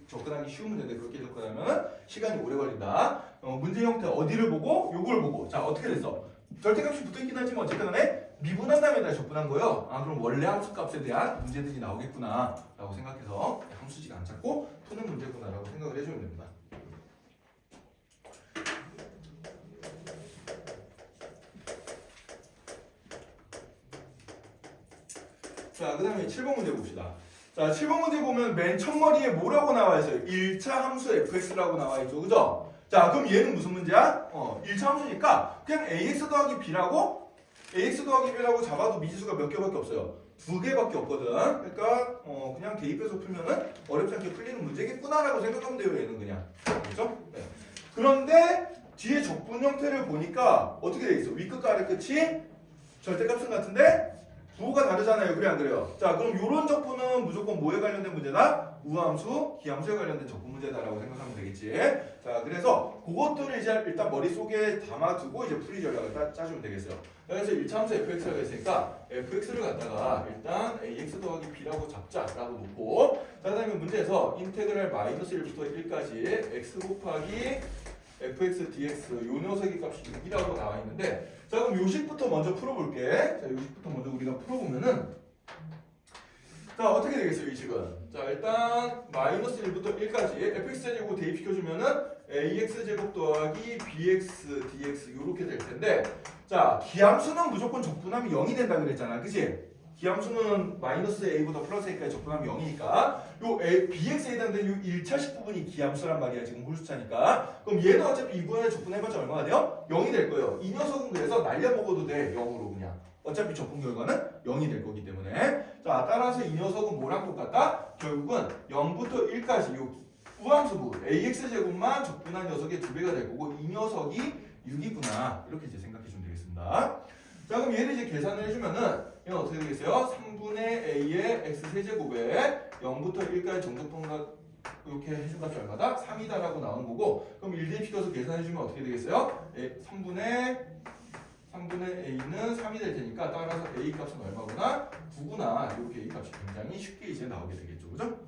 접근하기 쉬운 문제인데 그렇게 접근하면 시간이 오래 걸린다. 문제 형태 어디를 보고? 요걸 보고. 자, 어떻게 됐어? 절대값이 붙어있긴 하지만 어쨌든 간에 미분한 다음에 다시 접근한 거예요. 그럼 원래 함수값에 대한 문제들이 나오겠구나 라고 생각해서 함수지가 안 찾고 푸는 문제구나 라고 생각을 해주면 됩니다. 자, 그 다음에 7번 문제 봅시다. 자, 7번 문제 보면 맨 첫머리에 뭐라고 나와 있어요? 1차 함수 fx라고 나와 있죠. 그죠? 자, 그럼 얘는 무슨 문제야? 1차 함수니까 그냥 ax 더하기 b라고 잡아도 미지수가 몇 개밖에 없어요. 2개밖에 없거든. 그러니까 그냥 대입해서 풀면은 어렵지 않게 풀리는 문제겠구나라고 생각하면 돼요. 얘는 그냥. 그렇죠? 네. 그런데 뒤에 적분 형태를 보니까 어떻게 돼 있어? 윗끝과 아래끝이 절대값은 같은데 부호가 다르잖아요. 그래 안 그래요? 자, 그럼 이런 적분은 무조건 뭐에 관련된 문제다? 우함수, 기함수에 관련된 적분 문제다라고 생각하면 되겠지. 자, 그래서 그것들을 이제 일단 머릿속에 담아두고 이제 풀이 전략을 짜주면 되겠어요. 그래서 1차 함수 fx라고 했으니까 fx를 갖다가 일단 ax 더하기 b라고 잡자라고 놓고, 자, 그다음에 문제에서 인테그랄 마이너스 1부터 1까지 x 곱하기 fx dx 요 녀석의 값이 6이라고 나와 있는데, 자, 그럼 요식부터 먼저 풀어볼게. 자, 요식부터 먼저 우리가 풀어보면은, 자, 어떻게 되겠어요, 이 식은? 자, 일단 마이너스 1부터 1까지 fx제곱 대입시켜주면은 ax제곱 더하기 bx dx 요렇게 될 텐데, 자, 기함수는 무조건 적분하면 0이 된다 그랬잖아, 그치? 기함수는 마이너스 a보다 플러스 a까지 적분하면 0이니까 요 bx에 해당되는 요 1차식 부분이 기함수란 말이야. 지금 홀수차니까. 그럼 얘는 어차피 이분에 적분해봤자 얼마가 돼요? 0이 될 거예요. 이 녀석은 그래서 날려먹어도 돼. 0으로 그냥. 어차피 적분 결과는 0이 될 거기 때문에. 자, 따라서 이 녀석은 뭐랑 똑같다? 결국은 0부터 1까지 요 우함수부 ax제곱만 적분한 녀석의 2배가 될 거고, 이 녀석이 6이구나. 이렇게 이제 생각해주면 되겠습니다. 자, 그럼 얘를 이제 계산을 해주면은 이건 어떻게 되겠어요? 3분의 a의 x 세제곱에 0부터 1까지 정적분과 이렇게 해준 값이 얼마다? 3이다라고 나온 거고, 그럼 1대입시켜서 계산해주면 어떻게 되겠어요? 3분의 a는 3이 될 테니까 따라서 a 값은 얼마구나? 9구나. 이렇게 a 값이 굉장히 쉽게 이제 나오게 되겠죠. 그죠?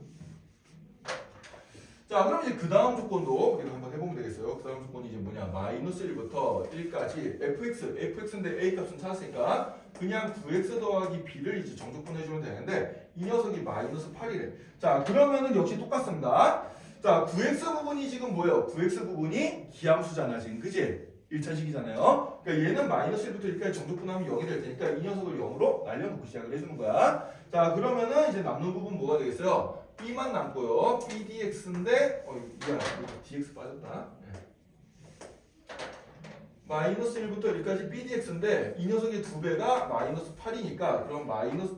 자, 그럼 이제 그 다음 조건도 우리가 한번 해보면 되겠어요. 그 다음 조건이 이제 뭐냐? 마이너스 1부터 1까지 fx인데 a 값은 찾았으니까 그냥 9x 더하기 b를 이제 정적분해주면 되는데, 이 녀석이 마이너스 8이래. 자, 그러면은 역시 똑같습니다. 자, 9x 부분이 지금 뭐예요? 9x 부분이 기함수잖아, 지금. 그치? 1차식이잖아요. 그러니까 얘는 마이너스 1부터 1까지 정적분하면 0이 될 테니까 이 녀석을 0으로 날려놓고 시작을 해주는 거야. 자, 그러면은 이제 남는 부분 뭐가 되겠어요? b만 남고요. b dx인데 미안, dx 빠졌다. 네. 마이너스 1부터 1까지 b dx인데 이 녀석의 2배가 마이너스 8이니까 그럼 마이너스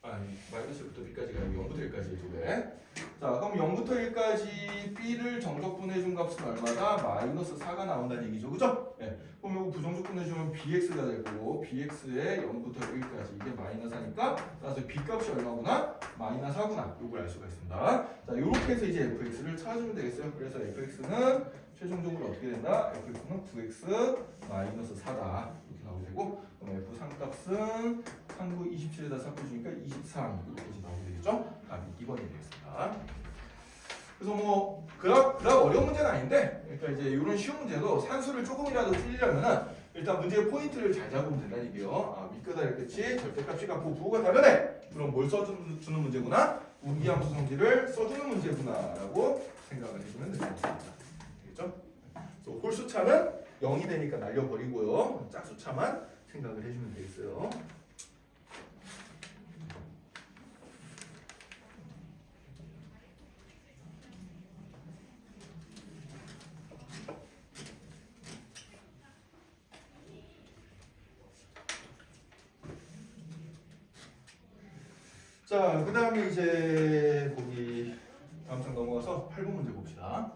1부터 b까지가 0부터 1까지 2배. 자, 그럼 0부터 1까지 b를 정적분해준 값은 얼마다? 마이너스 4가 나온다는 얘기죠. 그죠? 네. 그럼 이거 부정적분해주면 bx가 될 거고, bx에 0부터 1까지 이게 마이너스 4니까 따라서 b 값이 얼마구나? 마이너스 4구나. 요걸 알 수가 있습니다. 자, 요렇게 해서 이제 fx를 찾아주면 되겠어요. 그래서 fx는 최종적으로 어떻게 된다? fx는 9x 마이너스 4다. 이렇게 나오게 되고, 그럼 f3 값은 3, 9, 27에다 3 빼주니까 23 이렇게 이제 나오게 되겠죠? 답이 2번이 되겠습니다. 그래서 뭐 그닥 어려운 문제는 아닌데, 그러니까 이제 이런 쉬운 문제도 산수를 조금이라도 풀리려면은 일단 문제의 포인트를 잘 잡으면 된다는 얘기예요. 밑끝 아래끝이 절대값이 같고 부호가 다르네. 그럼 뭘 써주는 문제구나? 우기함수 성질을 써주는 문제구나라고 생각을 해주면 되겠습니다. 되겠죠? 그래서 홀수차는 0이 되니까 날려버리고요. 짝수차만 생각을 해주면 되겠어요. 자, 그 다음에 이제 거기 다음 장 넘어가서 8번 문제 봅시다.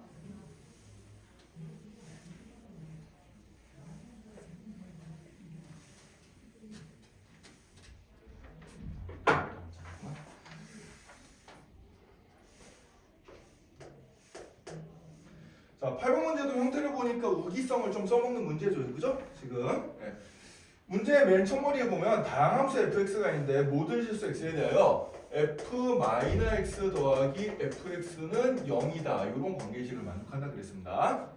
자, 8번 문제도 형태를 보니까 우기성을 좀 써먹는 문제죠. 그죠? 지금. 네. 문제의 맨 첫머리에 보면 다항함수 fx가 있는데 모든 실수 x에 대하여 f-x 더하기 fx는 0이다. 이런 관계식을 만족한다 그랬습니다.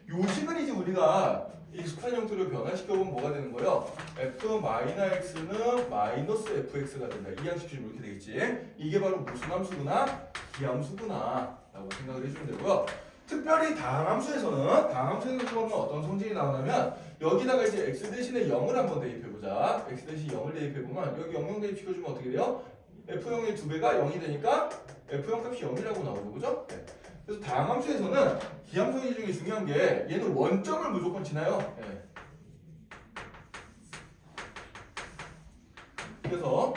요 식은 이제 우리가 익숙한 형태로 변화시켜보면 뭐가 되는 거예요? f-x는 마이너스 fx가 된다. 이 양식식으로 이렇게 되겠지. 이게 바로 무슨 함수구나? 기함수구나 라고 생각을 해주면 되고요. 특별히 다항함수에서는 어떤 성질이 나오냐면 여기다가 이제 x 대신에 0을 한번 대입해보자. x 대신 0을 대입해보면 여기 0 대입시켜주면 어떻게 돼요? f0의 2배가 0이 되니까 f0 값이 0이라고 나오죠. 그죠? 네. 그래서 다항함수에서는 기함성질 중에 중요한 게 얘는 원점을 무조건 지나요. 네. 그래서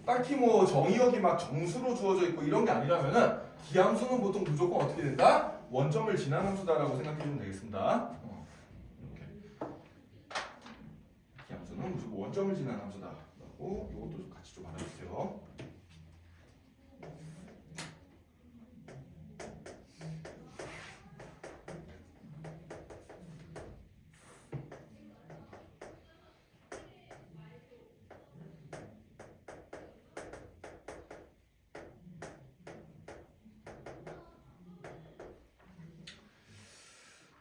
딱히 뭐 정의역이 막 정수로 주어져 있고 이런 게 아니라면은 기함수는 보통 무조건 어떻게 된다? 원점을 지난 함수다라고 생각해주면 되겠습니다. 이렇게. 기함수는 무조건 원점을 지난 함수다라고 이것도 같이 좀 알아주세요.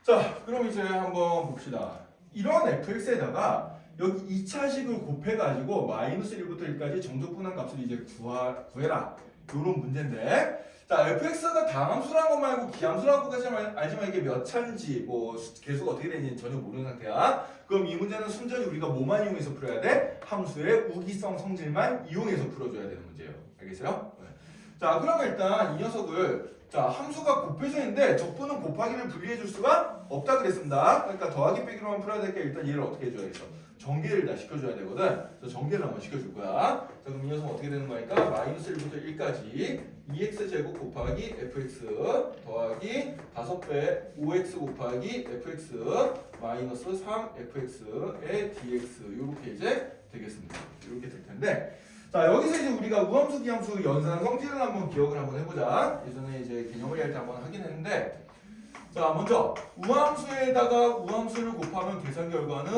자, 그럼 이제 한번 봅시다. 이런 fx에다가 여기 2차식을 곱해가지고 마이너스 1부터 1까지 정적분한 값을 이제 구해라. 요런 문제인데, 자, fx가 다함수라는 것 말고 기함수라는 것까지만 알지만 이게 몇 차인지 뭐 계수가 어떻게 되는지 전혀 모르는 상태야. 그럼 이 문제는 순전히 우리가 뭐만 이용해서 풀어야 돼? 함수의 우기성 성질만 이용해서 풀어줘야 되는 문제예요. 알겠어요? 네. 자, 그러면 일단 이 녀석을 자, 함수가 곱해져 있는데 적분은 곱하기를 분리해 줄 수가 없다 그랬습니다. 그러니까 더하기 빼기로만 풀어야 될 게 일단 얘를 어떻게 해줘야겠어? 전개를 다 시켜줘야 되거든. 그래서 전개를 한번 시켜줄 거야. 자, 그럼 이 녀석은 어떻게 되는 거니까 마이너스 1부터 1까지 2x제곱 곱하기 fx 더하기 5배 5x 곱하기 fx 마이너스 3fx의 dx 이렇게 이제 되겠습니다. 이렇게 될 텐데 자, 여기서 이제 우리가 우함수, 기함수 연산 성질을 한번 기억을 한번 해보자. 예전에 이제 개념을 할 때 한번 하긴 했는데, 자, 먼저 우함수에다가 우함수를 곱하면 계산 결과는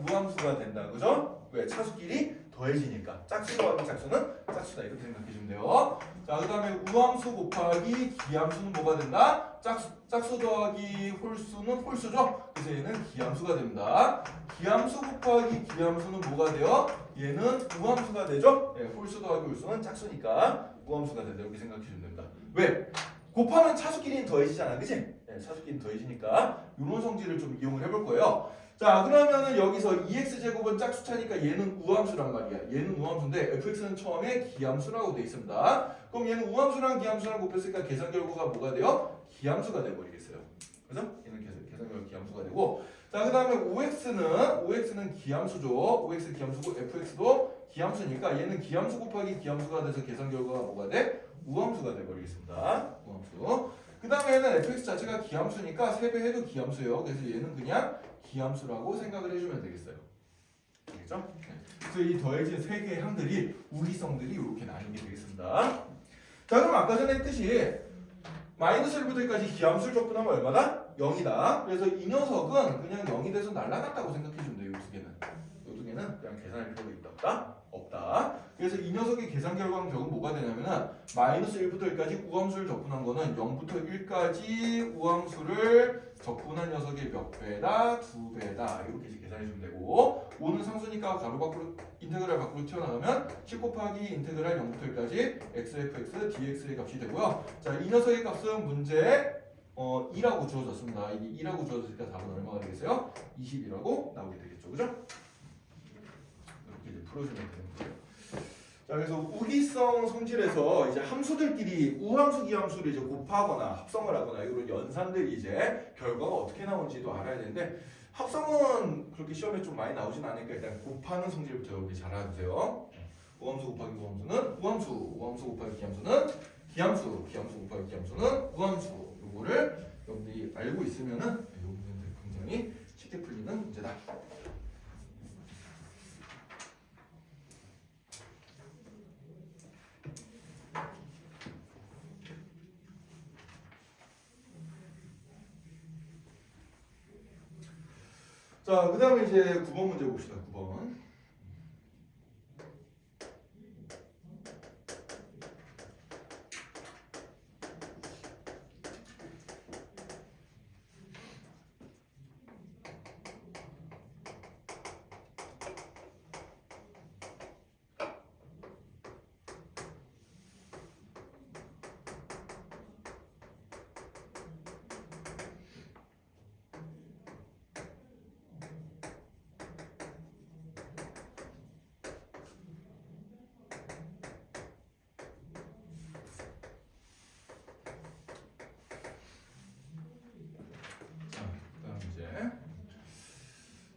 우함수가 된다, 그죠? 왜? 차수끼리 더해지니까 짝수 더하기 짝수는 짝수다 이렇게 생각해주면 돼요. 자, 그다음에 우함수 곱하기 기함수는 뭐가 된다? 짝수 더하기 홀수는 홀수죠. 그래서 얘는 기함수가 됩니다. 기함수 곱하기 기함수는 뭐가 돼요? 얘는 우함수가 되죠. 네, 홀수 더하기 홀수는 짝수니까 우함수가 된다 이렇게 생각해주면 됩니다. 왜? 곱하면 차수끼리는 더해지잖아, 그치? 네, 차수끼리는 더해지니까 이런 성질을 좀 이용을 해볼 거예요. 자, 그러면은 여기서 2x제곱은 짝수차니까 얘는 우함수란 말이야. 얘는 우함수인데 fx는 처음에 기함수라고 돼 있습니다. 그럼 얘는 우함수랑 기함수랑 곱했으니까 계산 결과가 뭐가 돼요? 기함수가 돼버리겠어요. 그죠? 얘는 계산 결과 기함수가 되고 자, 그 다음에 5x는 기함수죠. 5x 기함수고 fx도 기함수니까 얘는 기함수 곱하기 기함수가 돼서 계산 결과가 뭐가 돼? 우함수가 돼버리겠습니다. 우함수. 그 다음에는 fx 자체가 기함수니까 3배 해도 기함수예요. 그래서 얘는 그냥 기함수라고 생각을 해주면 되겠어요. 알겠죠? 그래서 이 더해진 세 개의 항들이 우기성들이 이렇게 나뉘게 되겠습니다. 자, 그럼 아까 전에 했듯이 마이너스 1부터 1까지 기함수를 적분하면 얼마다? 0이다. 그래서 이 녀석은 그냥 0이 돼서 날아갔다고 생각해주면 돼요. 이 두 개는. 이 두 개는 그냥 계산할 필요가 있다? 없다. 그래서 이 녀석의 계산 결과는 결국 뭐가 되냐면은 마이너스 1부터 1까지 우함수를 적분한 거는 0부터 1까지 우함수를 적분한 녀석의 몇 배다? 2배다. 이렇게 이제 계산해주면 되고 5는 상수니까 가로 밖으로 인테그랄 밖으로 튀어나가면 10 곱하기 인테그랄 0부터 1까지 xfx dx의 값이 되고요. 자, 이 녀석의 값은 문제에 2라고 주어졌습니다. 이게 2라고 주어졌으니까 답은 얼마가 되겠어요? 20이라고 나오게 되겠죠. 그죠? 이렇게 이제 풀어주면 되는 거예요. 자, 그래서 우기성 성질에서 이제 함수들끼리 우함수, 기함수를 이제 곱하거나 합성을 하거나 이런 연산들이 이제 결과가 어떻게 나오는지도 알아야 되는데 합성은 그렇게 시험에 좀 많이 나오진 않으니까 일단 곱하는 성질부터 여러분이 잘 알아두세요. 우함수 곱하기 우함수는 우함수, 우함수 곱하기 기함수는 기함수, 기함수 곱하기 기함수는 우함수. 요거를 여러분들이 알고 있으면은 이 문제들 굉장히 쉽게 풀리는 문제다. 자, 그 다음에 이제 9번 문제 봅시다. 9번.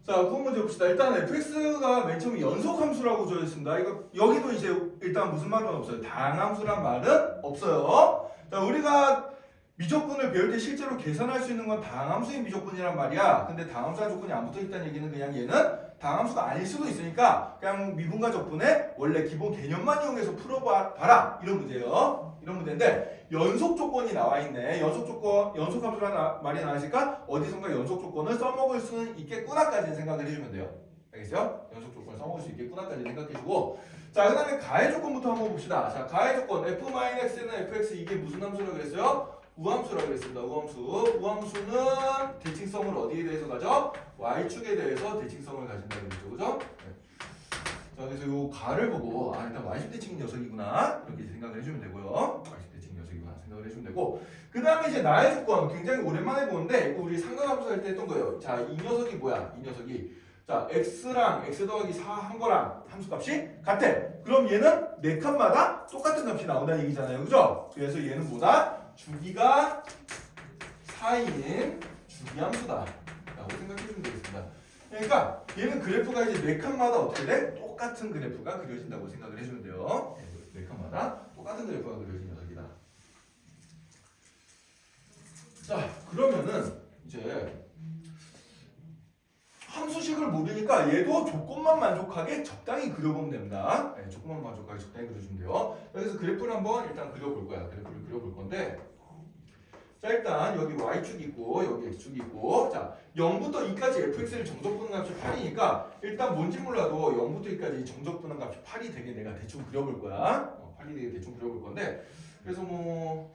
자, 구분 문제 봅시다. 일단 fx가 맨 처음에 연속 함수라고 되어 있습니다. 이거 여기도 이제 일단 무슨 말은 없어요. 당함수란 말은 없어요. 자, 우리가 미적분을 배울 때 실제로 계산할 수 있는 건 당함수인 미적분이란 말이야. 근데 당함수한 조건이 안 붙어 있다는 얘기는 그냥 얘는 당함수가 아닐 수도 있으니까 그냥 미분과 적분의 원래 기본 개념만 이용해서 풀어봐라 이런 문제예요. 이런 문제인데 연속 조건이 나와 있네. 연속 함수라는 말이 나왔으니까 어디선가 연속 조건을 써먹을 수는 있겠구나까지 생각을 해주면 돼요. 알겠어요? 연속 조건을 써먹을 수 있겠구나까지 생각해주고, 자, 그 다음에 가해 조건부터 한번 봅시다. 자, 가해 조건 f-x는 fx 이게 무슨 함수라고 그랬어요? 우함수라고 그랬습니다. 우함수는 대칭성을 어디에 대해서 가져? y축에 대해서 대칭성을 가진다고 그랬죠. 그죠? 네. 자, 그래서 요 가를 보고 일단 y축 대칭 녀석이구나 이렇게 생각을 해주면 되고요. y축 대칭 녀석이구나 생각을 해주면 되고, 그 다음에 이제 나의 조건 굉장히 오랜만에 보는데 이거 우리 상각함수 할 때 했던 거예요. 자, 이 녀석이 뭐야? 이 녀석이 자, x랑 x 더하기 4 한 거랑 함수값이 같아. 그럼 얘는 네 칸마다 똑같은 값이 나온다는 얘기잖아요. 그죠? 그래서 얘는 뭐다? 주기가 4인 주기함수다 라고 생각해주면 되겠습니다. 그러니까 얘는 그래프가 이제 네 칸마다 어떻게 돼? 똑같은 그래프가 그려진다고 생각을 해주면 돼요. 네 칸마다 똑같은 그래프가 그려진 녀석이다. 자, 그러면은 이제 함수식을 모르니까 얘도 조건만 만족하게 적당히 그려보면 됩니다. 네, 조건만 만족하게 적당히 그려주면 돼요. 그래서 그래프를 한번 일단 그려볼 거야. 그래프를 그려볼 건데, 자, 일단 여기 y축 있고 여기 x축 있고, 자, 0부터 2까지 fx를 정적분한 값이 8이니까 일단 뭔지 몰라도 0부터 2까지 정적분한 값이 8이 되게 내가 대충 그려볼 거야. 8이 되게 대충 그려볼 건데, 그래서 뭐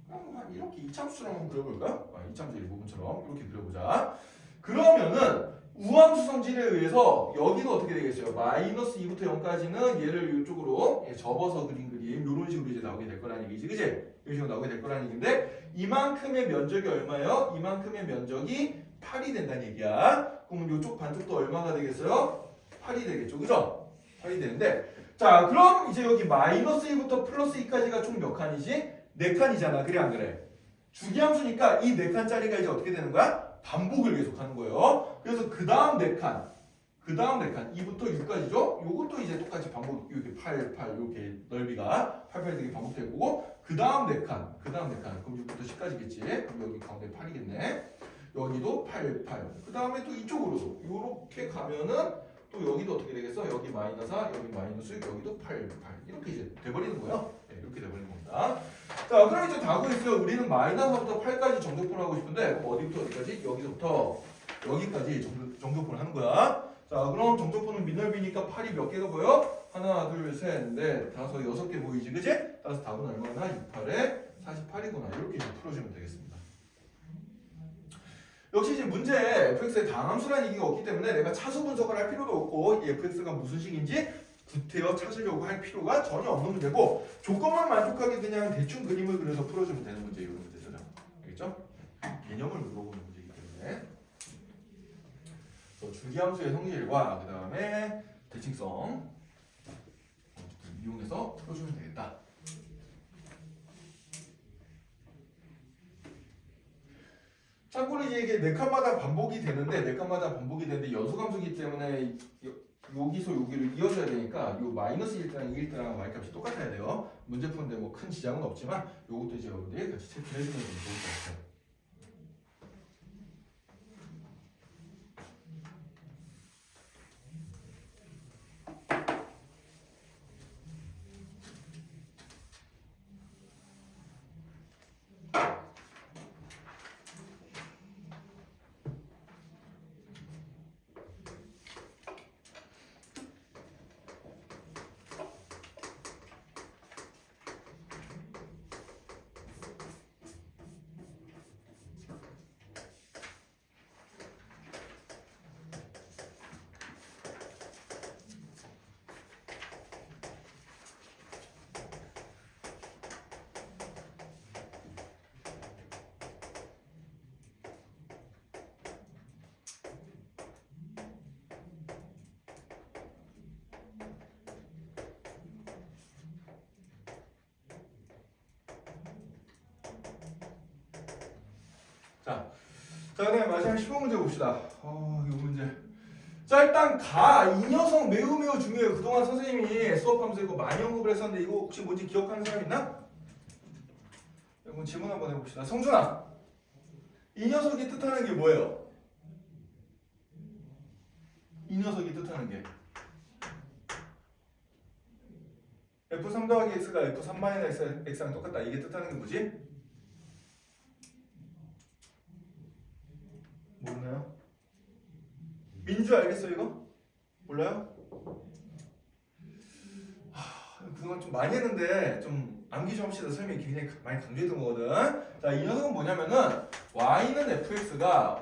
한 이렇게 이참수처럼 한번 그려볼까? 이참수 일부분처럼 이렇게 그려보자. 그러면은 우함수 성질에 의해서 여기는 어떻게 되겠어요? 마이너스 2부터 0까지는 얘를 이쪽으로 접어서 그린 그림 이런 식으로 이제 나오게 될 거라는 얘기지, 그지? 이런 식으로 나오게 될 거라는 얘기인데, 이만큼의 면적이 얼마예요? 이만큼의 면적이 8이 된다는 얘기야. 그러면 이쪽 반쪽도 얼마가 되겠어요? 8이 되겠죠, 그죠? 8이 되는데, 자, 그럼 이제 여기 마이너스 2부터 플러스 2까지가 총 몇 칸이지? 4칸이잖아, 그래 안 그래? 주기함수니까 이 4칸짜리가 이제 어떻게 되는 거야? 반복을 계속하는 거예요. 그래서 그 다음 4칸, 2부터 6까지죠. 요것도 이제 똑같이 반복, 이렇게 8, 8 이렇게 넓이가 8, 8 되게 반복될 거고, 그 다음 4칸, 그럼 6부터 10까지겠지. 그럼 여기 가운데 8이겠네. 여기도 8, 8. 그 다음에 또 이쪽으로도 이렇게 가면은 또 여기도 어떻게 되겠어? 여기 마이너스 4, 여기 마이너스 6, 여기도 8, 8 이렇게 이제 돼버리는 거예요. 네, 이렇게 돼버리는 겁니다. 자, 그럼 이제 다 구했어요. 우리는 마이너스부터 8까지 정적분을 하고 싶은데, 그럼 어디부터 어디까지? 여기서부터 여기까지 정적분을 하는 거야. 자, 그럼 정적분은 미넓이니까 8이 몇 개가 보여? 하나, 둘, 셋, 넷, 다섯, 6개 보이지, 그지? 따라서 답은 얼마나? 6, 8에 48이구나. 이렇게 이제 풀어주면 되겠습니다. 역시 이제 문제 fx의 당함수라는 얘기가 없기 때문에 내가 차수 분석을 할 필요도 없고, 이 fx가 무슨 식인지 구태여 찾으려고 할 필요가 전혀 없는 문제고, 조건만 만족하게 그냥 대충 그림을 그려서 풀어주면 되는 문제예요. 이런 문제죠. 알겠죠? 개념을 물어보는 문제이기 때문에. 주기함수의 성질과 그 다음에 대칭성 이용해서 풀어주면 되겠다. 참고로 이게 4칸마다 반복이 되는데 연속함수이기 때문에 여기서 여기를 이어줘야 되니까 요 마이너스 1대랑 2일대랑 y값이 똑같아야 돼요. 문제 푸는데 뭐 큰 지장은 없지만 요것도 이제 여러분들이 같이 체크해 주면 좋을 것 같아요. 자, 그다음에 마지막 15문제 봅시다. 이 문제 자 일단 이 녀석 매우 중요해요. 그동안 선생님이 수업하면서 이거 많이 언급을 했었는데 이거 혹시 뭔지 기억하는 사람 있나? 여러분 질문 한번 해봅시다. 성준아, 이 녀석이 뜻하는 게 뭐예요? 이 녀석이 뜻하는 게 F3 더하기 X가 F3 마이너스 X랑 똑같다. 이게 뜻하는 게 뭐지? 모르나요? 민주 알겠어 이거? 몰라요? 그동안 좀 많이 했는데 좀 암기 좀 합시다. 설명이 굉장히 많이 강조했던 거거든. 자, 이 녀석은 뭐냐면은 y는 fx가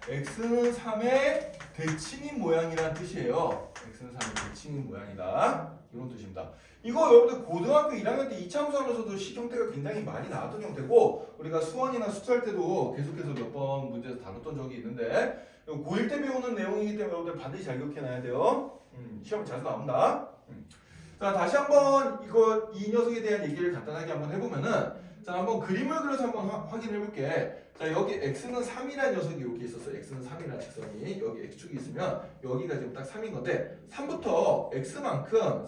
x는 3의 대칭인 모양이라는 뜻이에요. x는 3의 대칭인 모양이다. 이런 뜻입니다. 이거 여러분들 고등학교 1학년 때 이차함수하면서도 식 형태가 굉장히 많이 나왔던 형태고 우리가 수원이나 수투할 때도 계속해서 몇 번 문제에서 다뤘던 적이 있는데 고1 때 배우는 내용이기 때문에 여러분들 반드시 잘 기억해놔야 돼요. 시험에 자주 나온다. 자, 다시 한번 이 녀석에 대한 얘기를 간단하게 한번 해보면은 자, 한번 그림을 그려서 한번 확인해 볼게. 자, 여기 x는 3이라는 녀석이 이렇게 있었어. x는 3이라는 직선이 여기 x축이 있으면 여기가 지금 딱 3인 건데 3부터 x만큼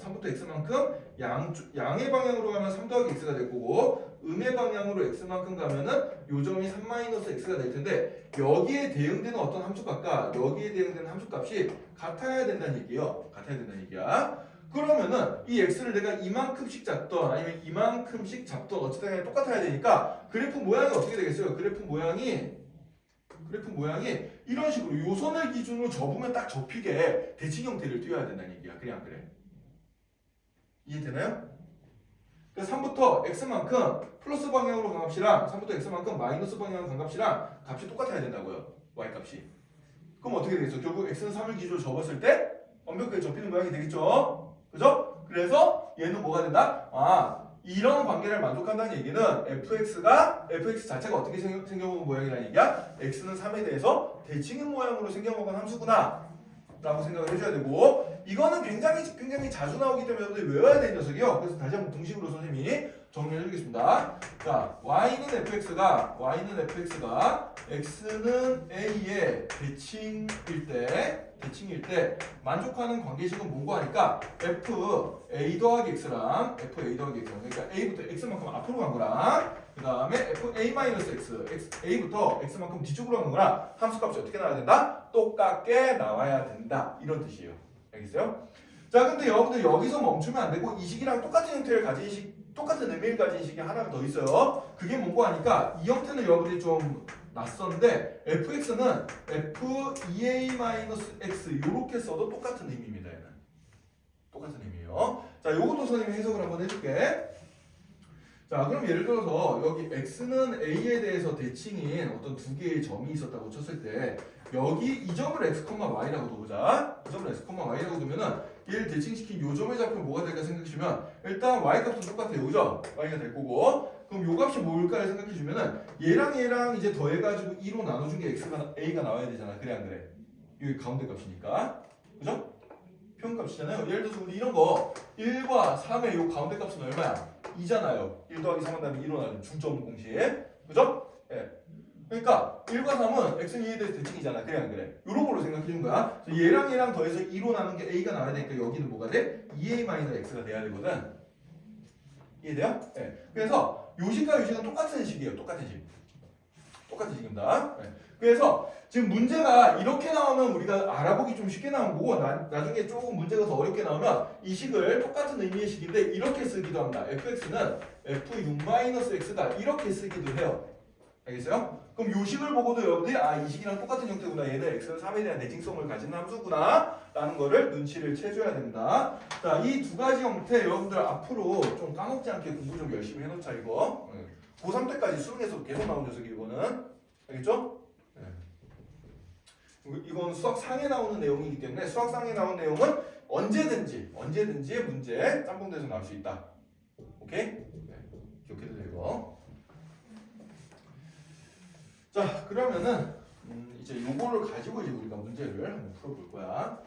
양의 방향으로 가면 3 더하기 x가 될 거고 음의 방향으로 x만큼 가면은 요 점이 3 마이너스 x가 될 텐데 여기에 대응되는 어떤 함수값과 여기에 대응되는 함수값이 같아야 된다는 얘기예요. 같아야 된다는 얘기야. 그러면은 이 x를 내가 이만큼씩 잡던 아니면 이만큼씩 잡던 어쨌든 간에 똑같아야 되니까 그래프 모양이 어떻게 되겠어요? 그래프 모양이 이런 식으로 요 선을 기준으로 접으면 딱 접히게 대칭 형태를 띄워야 된다는 얘기야. 그래 안 그래? 이해되나요? 그래서 3부터 x만큼 플러스 방향으로 간 값이랑 3부터 x만큼 마이너스 방향으로 간 값이랑 값이 똑같아야 된다고요. y 값이. 그럼 어떻게 되겠어? 결국 x는 3을 기준으로 접었을 때 완벽하게 접히는 모양이 되겠죠? 그죠? 그래서 얘는 뭐가 된다? 이런 관계를 만족한다는 얘기는 fx 자체가 어떻게 생겨먹은 모양이라는 얘기야? x는 3에 대해서 대칭인 모양으로 생겨먹은 함수구나 라고 생각을 해줘야 되고 이거는 굉장히 자주 나오기 때문에 여러분들이 외워야 되는 녀석이요. 그래서 다시 한번 등식으로 선생님이 정리해 주겠습니다. 자, y는 fx가 x는 a의 대칭일 때 만족하는 관계식은 뭐고 하니까 fa 더하기 x랑 그러니까 a부터 x만큼 앞으로 간 거랑 그 다음에 fa 마이너스 x a부터 x만큼 뒤쪽으로 가는 거랑 함수값이 어떻게 나와야 된다? 똑같게 나와야 된다. 이런 뜻이에요. 알겠어요? 자, 근데 여러분들 여기서 멈추면 안 되고 이 식이랑 똑같은 형태를 가진 똑같은 의미를 가진 식이 하나가 더 있어요. 그게 뭐고 하니까 이 형태는 여러분들이 좀 낯선데 fx는 f2a-x 이렇게 써도 똑같은 의미입니다. 얘는 똑같은 의미예요. 자, 요것도 선생님이 해석을 한번 해줄게. 자, 그럼 예를 들어서 여기 x는 a에 대해서 대칭인 어떤 두 개의 점이 있었다고 쳤을 때 여기 이 점을 x, y라고 둬보자. 이 점을 x, y라고 두면은 얘를 대칭시킨 요 점의 좌표는 뭐가 될까 생각해주면 일단 y값은 똑같아요. 그죠? y가 될 거고 그럼 요 값이 뭘까 생각해주면은 얘랑 이제 더해가지고 2로 나눠준 게 a가 나와야 되잖아. 그래 안 그래? 여기 가운데 값이니까. 그죠? 평값이잖아요. 예를 들어서 우리 이런 거 1과 3의 요 가운데 값은 얼마야? 2잖아요. 1 더하기 3한 다음에 2로 나누면 중점 공식. 그죠? 예. 그러니까 1과 3은 x는 2에 대해서 대칭이잖아. 그래 안 그래? 요런 걸로 생각해 준 거야. 얘랑 더해서 2로 나눈 게 a가 나와야 되니까 여기는 뭐가 돼? 2a-x가 돼야 되거든. 이해돼요? 예. 그래서 요식과 요식은 똑같은 식이에요. 똑같은 식입니다. 예. 그래서 지금 문제가 이렇게 나오면 우리가 알아보기 좀 쉽게 나온 거고 나중에 조금 문제가 더 어렵게 나오면 이 식을 똑같은 의미의 식인데 이렇게 쓰기도 합니다. fx는 f6-x다 이렇게 쓰기도 해요. 알겠어요? 그럼 요 식을 보고도 여러분들이 이 식이랑 똑같은 형태구나. 얘는 x는 3에 대한 대칭성을 가진 함수구나 라는 거를 눈치를 채줘야 됩니다. 자, 이 두 가지 형태 여러분들 앞으로 좀 까먹지 않게 공부 좀 열심히 해놓자 이거. 고3 때까지 수능에서 계속 나온 녀석이 이거는. 알겠죠? 이건 수학상에 나오는 내용이기 때문에 수학상에 나온 내용은 언제든지 문제 짬뽕돼서 나올 수 있다. 오케이? 네, 기억해도 되고. 자, 그러면은 이제 요거를 가지고 이제 우리가 문제를 한번 풀어볼 거야.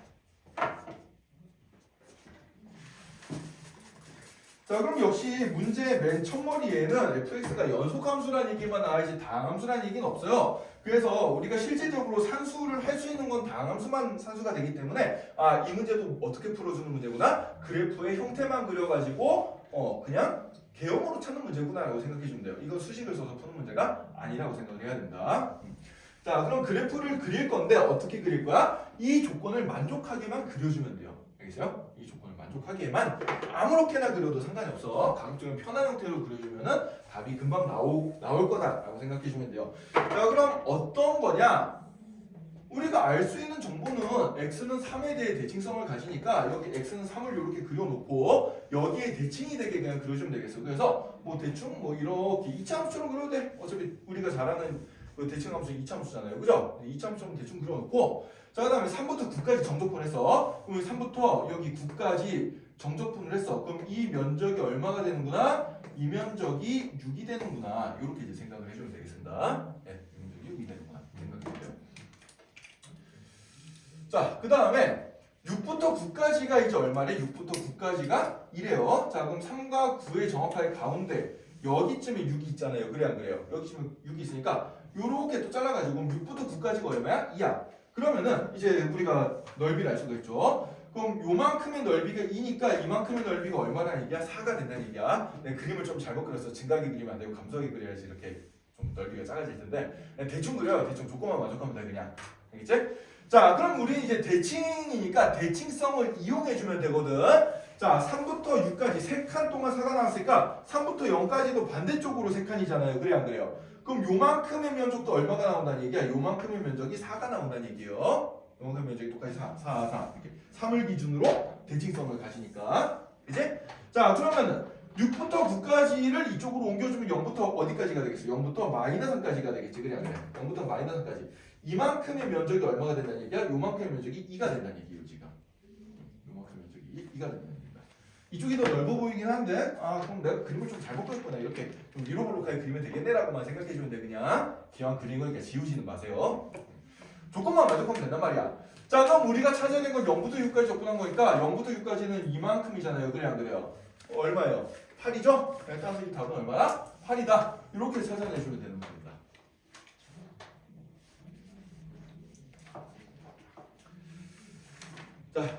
자, 그럼 역시 문제 맨 첫머리에는 fx가 연속함수라는 얘기만 나와야지 다항함수라는 얘기는 없어요. 그래서 우리가 실질적으로 산수를 할 수 있는 건 다항함수만 산수가 되기 때문에 아, 이 문제도 어떻게 풀어주는 문제구나. 그래프의 형태만 그려가지고 그냥 개형으로 찾는 문제구나 라고 생각해주면 돼요. 이건 수식을 써서 푸는 문제가 아니라고 생각을 해야 된다. 자, 그럼 그래프를 그릴 건데 어떻게 그릴 거야? 이 조건을 만족하게만 그려주면 돼요. 알겠어요? 이 조건을 만족하게만 아무렇게나 그려도 상관이 없어. 가급적이면 편한 형태로 그려주면은 답이 금방 나올 거다라고 생각해주면 돼요. 자, 그럼 어떤 거냐? 우리가 알 수 있는 정보는 x는 3에 대해 대칭성을 가지니까 여기 x는 3을 이렇게 그려놓고 여기에 대칭이 되게 그냥 그려주면 되겠어. 그래서 뭐 대충 뭐 이렇게 이차함수처럼 그려도 돼. 어차피 우리가 잘 아는 그 대칭함수 이차함수잖아요. 그죠? 이차함수처럼 대충 그려놓고 자, 그 다음에 3부터 9까지 정적분을 했어. 그럼 3부터 여기 9까지 정적분을 했어. 그럼 이 면적이 얼마가 되는구나? 이 면적이 6이 되는구나. 이렇게 이제 생각을 해주면 되겠습니다. 네, 이 면적이 6이 되는구나. 생각해주세요. 자, 그 다음에 6부터 9까지가 이제 얼마래? 6부터 9까지가 이래요. 자, 그럼 3과 9의 정확하게 가운데 여기쯤에 6이 있잖아요. 그래 안 그래요? 여기쯤에 6이 있으니까 요렇게 또 잘라가지고 6부터 9까지가 얼마야? 2야. 그러면은 이제 우리가 넓이를 알 수가 있죠. 그럼 요만큼의 넓이가 2니까 이만큼의 넓이가 얼마나 얘기야? 4가 된다는 얘기야. 네, 그림을 좀 잘못 그렸어. 증각이 그리면 안 되고 감성이 그려야지 이렇게 좀 넓이가 작아질 텐데 대충 그려요. 대충 조건만 만족하면 돼 그냥. 알겠지? 자, 그럼 우리 이제 대칭이니까 대칭성을 이용해주면 되거든. 자, 3부터 6까지 3칸 동안 4가 나왔으니까 3부터 0까지도 반대쪽으로 3칸이잖아요. 그래 안 그래요? 그럼 요만큼의 면적도 얼마가 나온다는 얘기야? 요만큼의 면적이 4가 나온다는 얘기예요. 요만큼의 면적이 똑같이 4 이렇게 3을 기준으로 대칭성을 가지니까. 그치? 자, 그러면은 6부터 9까지를 이쪽으로 옮겨주면 0부터 어디까지가 되겠어? 0부터 마이너스 3까지가 되겠지. 그래 안 그래? 0부터 마이너스 3까지. 이만큼의 면적이 얼마가 된다는 얘기야? 요만큼의 면적이 2가 된다는 얘기예요, 지금. 요만큼의 면적이 2가 된다는 얘기야. 이쪽이 더 넓어 보이긴 한데, 아, 그럼 내가 그림을 좀 잘못 그렸구나. 이렇게 좀 위로블록하게 그리면 되겠네라고만 생각해주면 돼, 그냥. 기왕 그린 거니까 지우지는 마세요. 조건만 만족하면 된단 말이야. 자, 그럼 우리가 찾아야 되는 건 0부터 6까지 접근한 거니까 0부터 6까지는 이만큼이잖아요. 그래, 안 그래요? 얼마예요? 8이죠? 따라서 이 답은 얼마야? 8이다. 이렇게 찾아내주면 되는 겁니다. 자,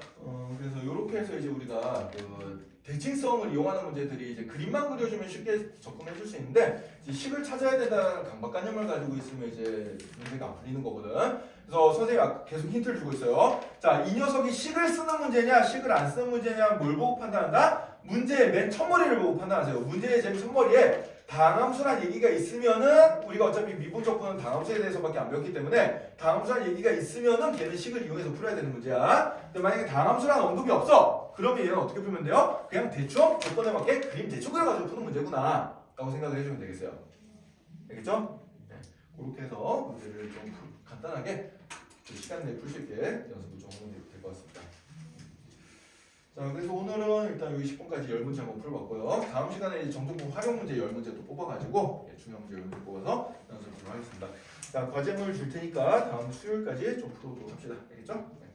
그래서 이렇게 해서 이제 우리가 그 대칭성을 이용하는 문제들이 이제 그림만 그려주면 쉽게 접근해 줄 수 있는데 이제 식을 찾아야 된다는 강박관념을 가지고 있으면 이제 문제가 안 풀리는 거거든. 그래서 선생님이 계속 힌트를 주고 있어요. 자, 이 녀석이 식을 쓰는 문제냐, 식을 안 쓰는 문제냐, 뭘 보고 판단한다? 문제의 맨 첫머리를 보고 판단하세요. 문제의 제일 첫머리에 다항함수란 얘기가 있으면은 우리가 어차피 미분적분은 다항함수에 대해서밖에 안 배웠기 때문에 다항함수란 얘기가 있으면은 걔는 식을 이용해서 풀어야 되는 문제야. 근데 만약에 다항함수란 언급이 없어. 그러면 얘는 어떻게 풀면 돼요? 그냥 대충 조건에 맞게 그림 대충 그려가지고 푸는 문제구나 라고 생각을 해주면 되겠어요. 알겠죠? 네. 그렇게 해서 문제를 좀 간단하게 시간 내에 풀 수 있게 연습을 좀 하면 될 것 같습니다. 자, 그래서 오늘은 일단 여기 10분까지 10문제 한번 풀어봤고요. 다음 시간에 이제 정적분 활용 문제 10문제 또 뽑아가지고 중요한 문제 10문제 뽑아서 연습을 하겠습니다. 자, 과제물 줄 테니까 다음 수요일까지 좀 풀어보도록 합시다. 알겠죠? 네.